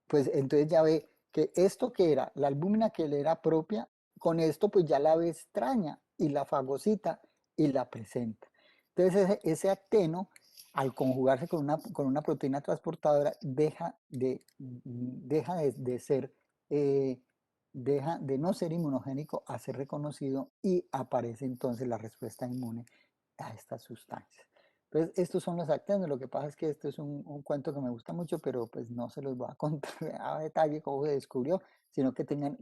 pues entonces ya ve que esto que era, la albúmina que le era propia, con esto pues ya la ve extraña y la fagocita y la presenta. Entonces ese acteno, al conjugarse con una proteína transportadora, deja de ser, deja de no ser inmunogénico a ser reconocido y aparece entonces la respuesta inmune a estas sustancias. Entonces, estos son los actenos. Lo que pasa es que esto es un cuento que me gusta mucho, pero pues no se los voy a contar a detalle cómo se descubrió, sino que tengan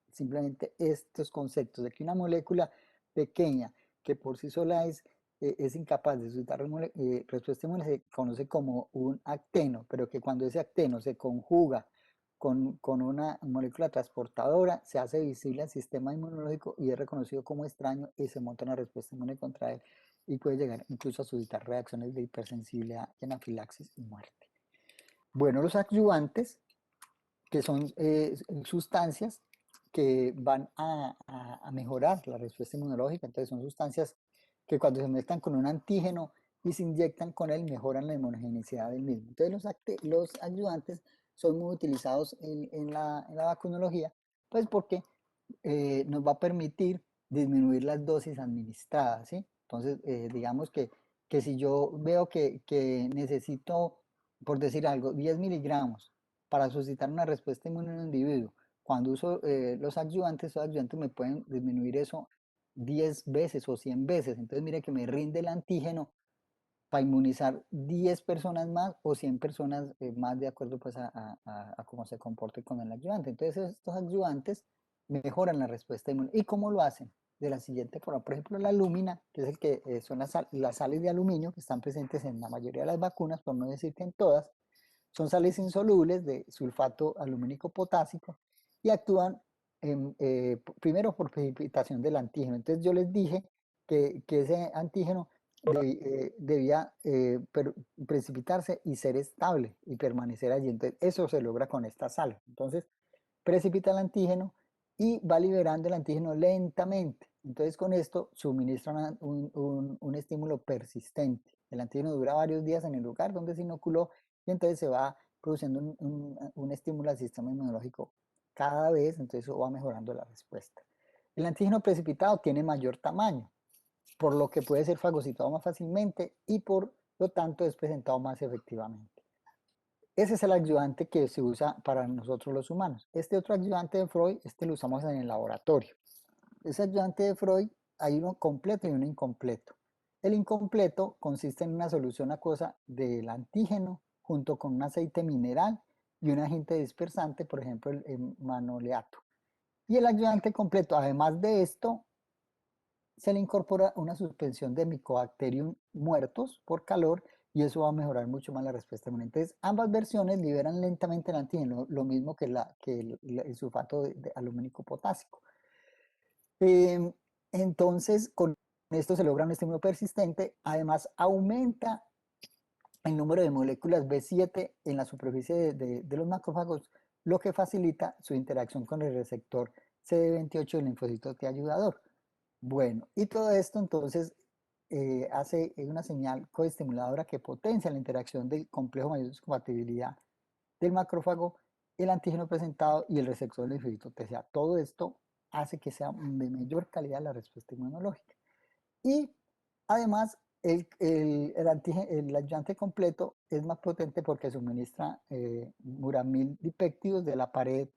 simplemente estos conceptos de que una molécula pequeña que por sí sola es incapaz de suscitar respuesta inmune se conoce como un acteno, pero que cuando ese acteno se conjuga con una molécula transportadora, se hace visible al sistema inmunológico y es reconocido como extraño y se monta una respuesta inmune contra él y puede llegar incluso a suscitar reacciones de hipersensibilidad, anafilaxis y muerte. Bueno, los adyuvantes, que son sustancias que van a mejorar la respuesta inmunológica. Entonces son sustancias que cuando se mezclan con un antígeno y se inyectan con él mejoran la inmunogenicidad del mismo. Entonces los ayudantes son muy utilizados en la vacunología, pues porque nos va a permitir disminuir las dosis administradas, ¿sí? Entonces, digamos que si yo veo que necesito, por decir algo, 10 miligramos para suscitar una respuesta inmune en un individuo, cuando uso los ayudantes me pueden disminuir eso 10 veces o 100 veces. Entonces, mire que me rinde el antígeno para inmunizar 10 personas más o 100 personas más de acuerdo pues a cómo se comporte con el ayudante. Entonces estos ayudantes mejoran la respuesta inmune. ¿Y cómo lo hacen? De la siguiente forma. Por ejemplo, la alúmina, que es el que son las sales de aluminio que están presentes en la mayoría de las vacunas, por no decir que en todas, son sales insolubles de sulfato alumínico potásico y actúan primero por precipitación del antígeno. Entonces yo les dije que ese antígeno debía precipitarse y ser estable y permanecer allí. Entonces eso se logra con esta sal. Entonces precipita el antígeno y va liberando el antígeno lentamente. Entonces con esto suministra un estímulo persistente. El antígeno dura varios días en el lugar donde se inoculó y entonces se va produciendo un estímulo al sistema inmunológico cada vez, entonces eso va mejorando la respuesta. El antígeno precipitado tiene mayor tamaño, por lo que puede ser fagocitado más fácilmente y por lo tanto es presentado más efectivamente. Ese es el ayudante que se usa para nosotros los humanos. Este otro ayudante de Freud, este lo usamos en el laboratorio. Ese ayudante de Freud hay uno completo y uno incompleto. El incompleto consiste en una solución acuosa del antígeno junto con un aceite mineral y un agente dispersante, por ejemplo el manoleato. Y el ayudante completo, además de esto, se le incorpora una suspensión de Mycobacterium muertos por calor y eso va a mejorar mucho más la respuesta inmune. Entonces, ambas versiones liberan lentamente el antígeno, lo mismo que el sulfato de alumínico potásico. Entonces, con esto se logra un estímulo persistente, además aumenta el número de moléculas B7 en la superficie de los macrófagos, lo que facilita su interacción con el receptor CD28 del linfocito T ayudador. Bueno, y todo esto entonces hace una señal coestimuladora que potencia la interacción del complejo mayor de compatibilidad del macrófago, el antígeno presentado y el receptor del linfocito T. O sea, todo esto hace que sea de mayor calidad la respuesta inmunológica. Y además, el ayudante completo es más potente porque suministra muramil dipéptidos de la pared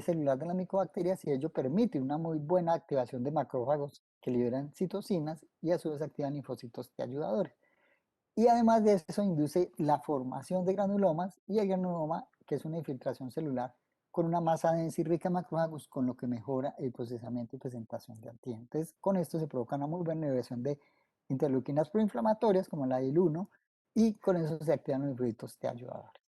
celular de las micobacterias y ello permite una muy buena activación de macrófagos que liberan citocinas y a su vez activan linfocitos T ayudadores. Y además de eso induce la formación de granulomas y el granuloma, que es una infiltración celular con una masa densa y rica en macrófagos, con lo que mejora el procesamiento y presentación de antígenos. Entonces, con esto se provoca una muy buena liberación de interleuquinas proinflamatorias como la IL-1 y con eso se activan los linfocitos T ayudadores.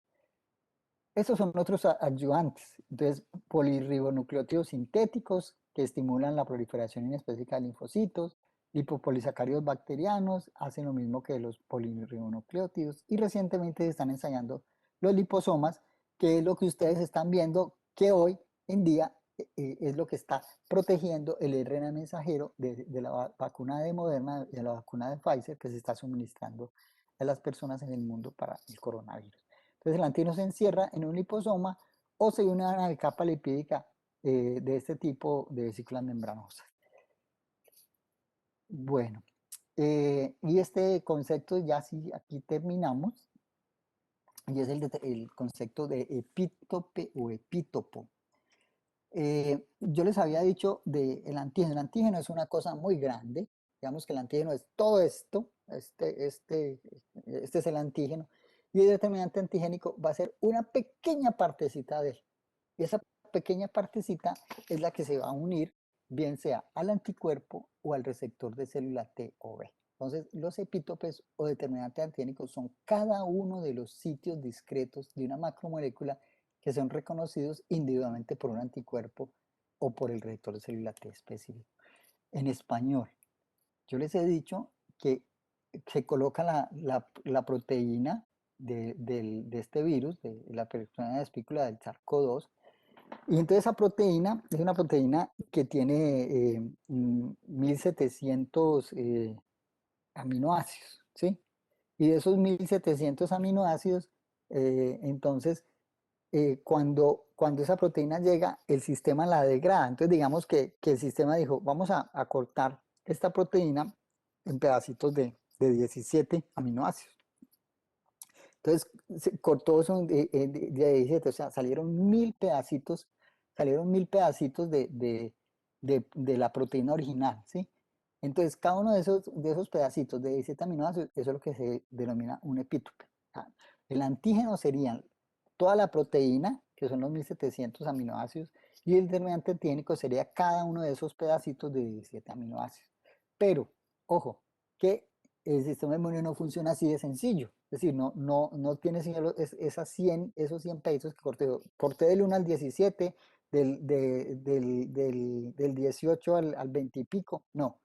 Estos son otros ayudantes, entonces polirribonucleótidos sintéticos que estimulan la proliferación inespecífica de linfocitos, lipopolisacáridos bacterianos, hacen lo mismo que los polirribonucleótidos y recientemente se están ensayando los liposomas, que es lo que ustedes están viendo que hoy en día es lo que está protegiendo el RNA mensajero de la vacuna de Moderna y de la vacuna de Pfizer que se está suministrando a las personas en el mundo para el coronavirus. Entonces el antígeno se encierra en un liposoma o se une a una capa lipídica de este tipo de vesículas membranosas. Bueno, y este concepto ya sí, aquí terminamos, y es el concepto de epítope o epítopo. Yo les había dicho del antígeno. El antígeno es una cosa muy grande. Digamos que el antígeno es todo esto. Este es el antígeno. Y el determinante antigénico va a ser una pequeña partecita de él. Y esa pequeña partecita es la que se va a unir, bien sea al anticuerpo o al receptor de célula T o B. Entonces, los epítopes o determinantes antigénicos son cada uno de los sitios discretos de una macromolécula que son reconocidos individualmente por un anticuerpo o por el receptor de célula T específico. En español, yo les he dicho que se coloca la proteína de este virus, de la persona de espícula del SARS-CoV-2, Y entonces esa proteína es una proteína que tiene 1700 aminoácidos, ¿sí? Y de esos 1700 aminoácidos, entonces, cuando esa proteína llega, el sistema la degrada. Entonces, digamos que el sistema dijo, vamos a cortar esta proteína en pedacitos de 17 aminoácidos. Entonces, se cortó eso de 17, o sea, salieron 1000 pedacitos de la proteína original, ¿sí? Entonces, cada uno de esos pedacitos de 17 aminoácidos, eso es lo que se denomina un epítope. Ah, el antígeno sería toda la proteína, que son los 1700 aminoácidos, y el determinante antigénico sería cada uno de esos pedacitos de 17 aminoácidos. Pero, ojo, que el sistema inmune no funciona así de sencillo. Es decir, no tiene esos 100 pedacitos que corté. Corté del 1 al 17, del 18 al 20 y pico. No.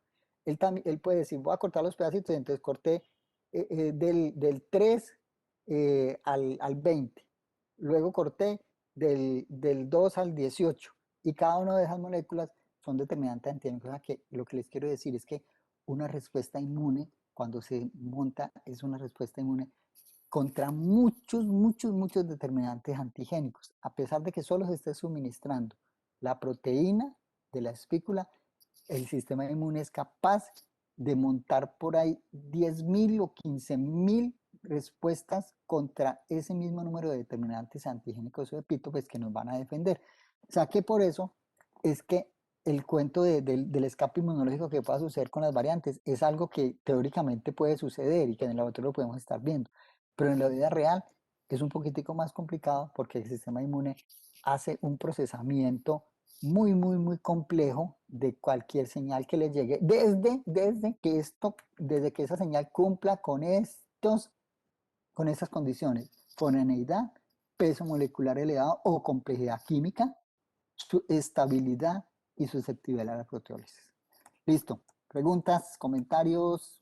Él puede decir, voy a cortar los pedacitos, y entonces corté del 3 al 20. Luego corté del 2 al 18. Y cada una de esas moléculas son determinantes antigénicos. O sea que lo que les quiero decir es que una respuesta inmune, cuando se monta, es una respuesta inmune contra muchos, muchos, muchos determinantes antigénicos. A pesar de que solo se esté suministrando la proteína de la espícula, el sistema inmune es capaz de montar por ahí 10.000 o 15.000 respuestas contra ese mismo número de determinantes antigénicos o epítopes que nos van a defender. O sea que por eso es que el cuento del escape inmunológico que pueda suceder con las variantes es algo que teóricamente puede suceder y que en el laboratorio lo podemos estar viendo, pero en la vida real es un poquitico más complicado porque el sistema inmune hace un procesamiento muy, muy, muy complejo de cualquier señal que le llegue, desde que esa señal cumpla con estas condiciones: foraneidad, peso molecular elevado o complejidad química, su estabilidad y susceptibilidad a la proteólisis. Listo. ¿Preguntas, comentarios?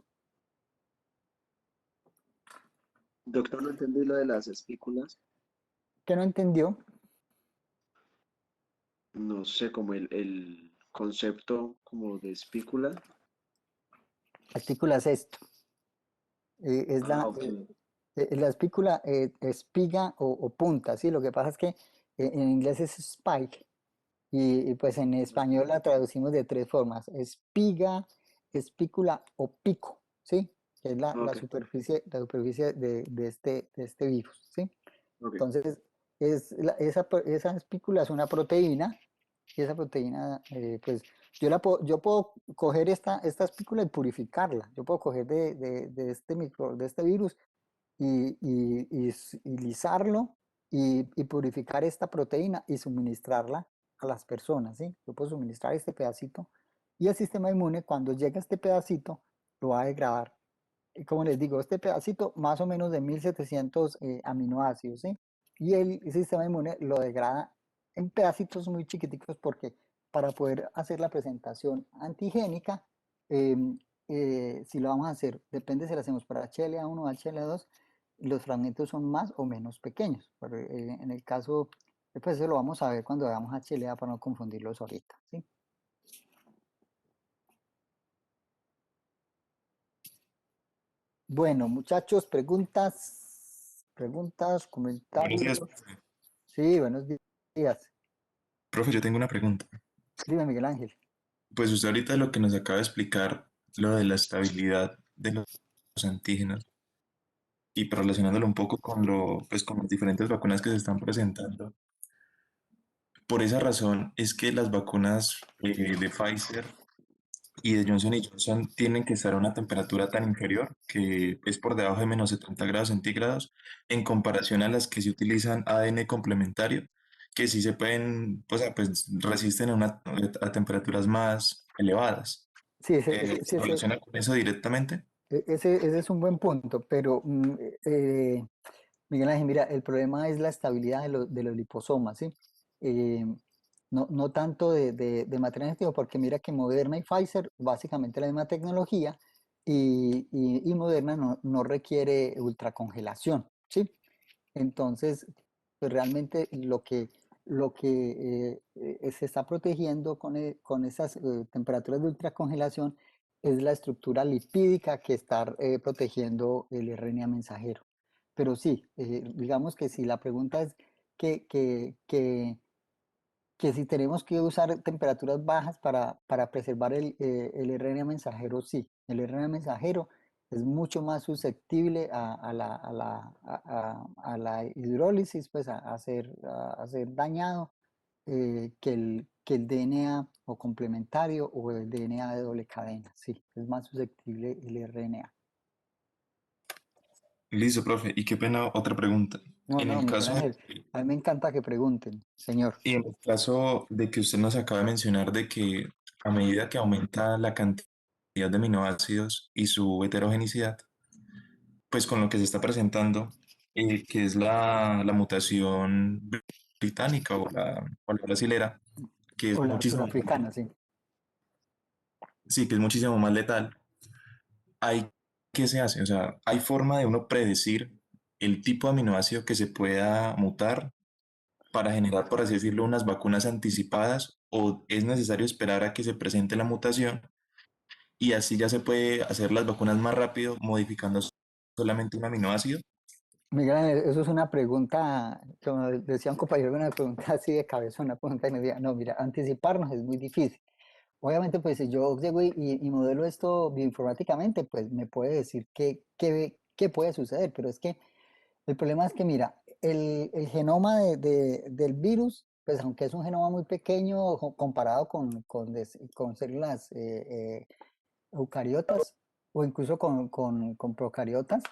Doctor, no entendí lo de las espículas. ¿Qué no entendió? No sé, como el concepto como de espícula. La espícula es esto. Es Ok. la espícula, espiga o punta, ¿sí? Lo que pasa es que en inglés es spike y pues en español la traducimos de tres formas: espiga, espícula o pico, ¿sí? Que es la Ok, superficie de este virus, ¿sí? ok. Entonces, esa espícula es una proteína y esa proteína, pues yo puedo coger esta espícula y purificarla. Yo puedo coger de este virus y lisarlo y purificar esta proteína y suministrarla a las personas, ¿sí? Yo puedo suministrar este pedacito y el sistema inmune, cuando llega este pedacito, lo va a degradar. Y como les digo, este pedacito más o menos de 1700 aminoácidos, ¿sí? Y el sistema inmune lo degrada en pedacitos muy chiquiticos porque para poder hacer la presentación antigénica, si lo vamos a hacer, depende si lo hacemos para HLA1 o HLA2, los fragmentos son más o menos pequeños. En el caso, pues eso lo vamos a ver cuando veamos HLA para no confundirlos ahorita, ¿sí? Bueno, muchachos, preguntas, Buenos días, comentarios. profe. Sí, buenos días. Profe, yo tengo una pregunta. Dime, Miguel Ángel. Pues usted ahorita lo que nos acaba de explicar, lo de la estabilidad de los antígenos, y relacionándolo un poco pues, con las diferentes vacunas que se están presentando. Por esa razón es que las vacunas de Pfizer y de Johnson Johnson tienen que estar a una temperatura tan inferior, que es por debajo de menos 70 grados centígrados, en comparación a las que se utilizan ADN complementario, que sí se pueden, pues resisten a temperaturas más elevadas. Sí, ¿Se relaciona con eso directamente? ese es un buen punto, pero Miguel Ángel, mira, el problema es la estabilidad de los liposomas, ¿sí? Eh, no tanto de material genético, porque mira que Moderna y Pfizer, básicamente la misma tecnología, y Moderna no requiere ultracongelación, ¿sí? Entonces, pues realmente lo que se está protegiendo con esas temperaturas de ultracongelación es la estructura lipídica que está protegiendo el RNA mensajero. Pero sí, digamos que si la pregunta es que, que, que, que si tenemos que usar temperaturas bajas para preservar el RNA mensajero, sí. El RNA mensajero es mucho más susceptible a la hidrólisis, pues a ser dañado que el DNA o complementario o el DNA de doble cadena. Sí, es más susceptible el RNA. Listo, profe. Y qué pena, otra pregunta. No, En no, el Miguel caso de, Ángel, a mí me encanta que pregunten, señor. y en el caso de que usted nos acaba de mencionar de que a medida que aumenta la cantidad de aminoácidos y su heterogenicidad, pues con lo que se está presentando, que es la mutación británica o la brasilera, que es O la muchísimo, surafricana, sí. sí, que es muchísimo más letal. Hay, ¿qué se hace? O sea, ¿hay forma de uno predecir el tipo de aminoácido que se pueda mutar para generar, por así decirlo, unas vacunas anticipadas o es necesario esperar a que se presente la mutación y así ya se puede hacer las vacunas más rápido modificando solamente un aminoácido? Miguel Ángel, eso es una pregunta, como decía un compañero, una pregunta así de cabeza, una pregunta y me decía, no, mira, anticiparnos es muy difícil. Obviamente, pues si yo llego y modelo esto bioinformáticamente, pues me puede decir qué puede suceder, pero es que el problema es que, mira, el genoma del virus, pues aunque es un genoma muy pequeño comparado con células eucariotas o incluso con procariotas,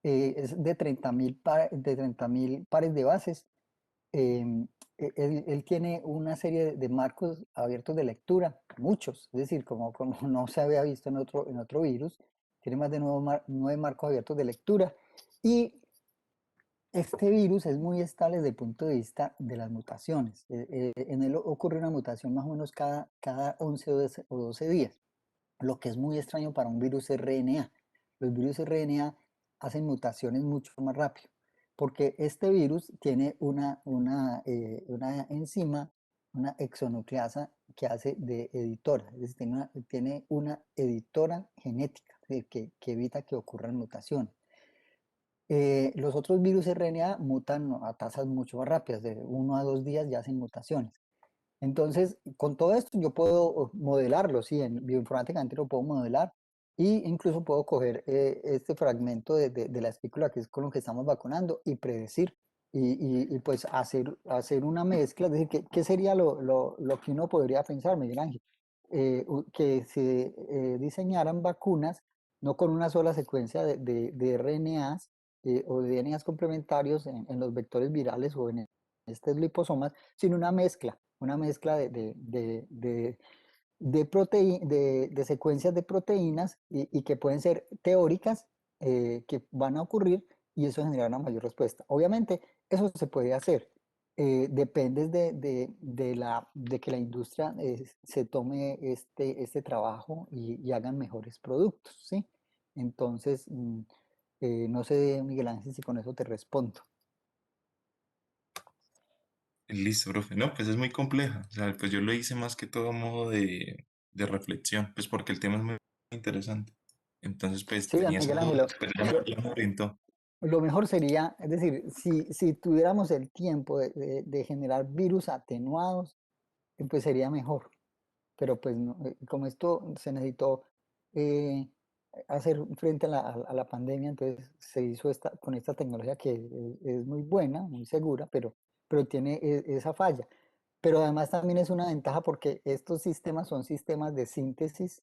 es de 30.000 de 30.000 pares de bases. em, él tiene una serie de marcos abiertos de lectura, muchos, es decir, como no se había visto en otro virus, tiene más de 9 marcos abiertos de lectura. Y este virus es muy estable desde el punto de vista de las mutaciones. En él ocurre una mutación más o menos cada 11 o 12 días, lo que es muy extraño para un virus RNA. Los virus RNA hacen mutaciones mucho más rápido, porque este virus tiene una enzima, una exonucleasa que hace de editora, es decir, tiene una editora genética, es decir, que evita que ocurran mutaciones. Los otros virus RNA mutan a tasas mucho más rápidas, de 1 a 2 días ya hacen mutaciones. Entonces, con todo esto yo puedo modelarlo, sí, en bioinformáticamente lo puedo modelar y incluso puedo coger este fragmento de la espícula que es con lo que estamos vacunando y predecir y pues hacer una mezcla, es decir, ¿qué sería lo que uno podría pensar, Miguel Ángel? Que se diseñaran vacunas no con una sola secuencia de RNAs o de DNAs complementarios en los vectores virales o en estos liposomas, sino una mezcla de secuencias de proteínas y que pueden ser teóricas, que van a ocurrir y eso genera una mayor respuesta. Obviamente, eso se puede hacer. Depende de que la industria se tome este trabajo y hagan mejores productos, ¿sí? Entonces, no sé, Miguel Ángel, si con eso te respondo. Listo, profe. No, pues es muy compleja. O sea, pues yo lo hice más que todo a modo de reflexión, pues porque el tema es muy interesante. Entonces, pues Sí, tenía esas Miguel dudas, Ángel, pero ya me orientó. lo mejor sería, es decir, si tuviéramos el tiempo de generar virus atenuados, pues sería mejor. Pero pues como esto se necesitó eh, hacer frente a la pandemia, entonces se hizo con esta tecnología que es muy buena, muy segura, pero tiene esa falla. Pero además también es una ventaja porque estos sistemas son sistemas de síntesis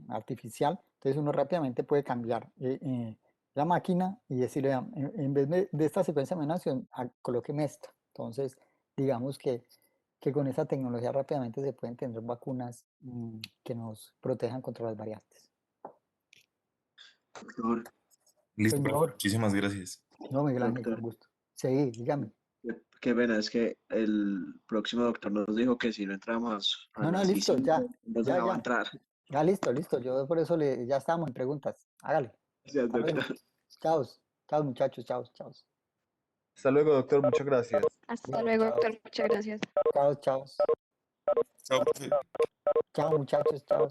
artificial, entonces uno rápidamente puede cambiar la máquina y decirle, en vez de esta secuencia de aminoácidos, colóqueme esta. Entonces, digamos que con esa tecnología rápidamente se pueden tener vacunas que nos protejan contra las variantes. Doctor, Listo, profe. Señor, Muchísimas gracias. no, Miguel Ángel, con doctor, gusto. Sí, dígame. qué pena, es que el próximo doctor nos dijo que si no entramos a No, no, las listo, 6:05, ya, nos ya, dejaba ya. entrar. Ya listo, listo. Yo por eso ya estábamos en preguntas. Hágale. Gracias, Hasta luego. doctor. Chao, chao muchachos, chao, chao. Hasta luego, doctor. Muchas gracias. Hasta Bueno, luego, chao. doctor. Muchas gracias. Chao, chao. Chao, profe. Chao, muchachos, chao.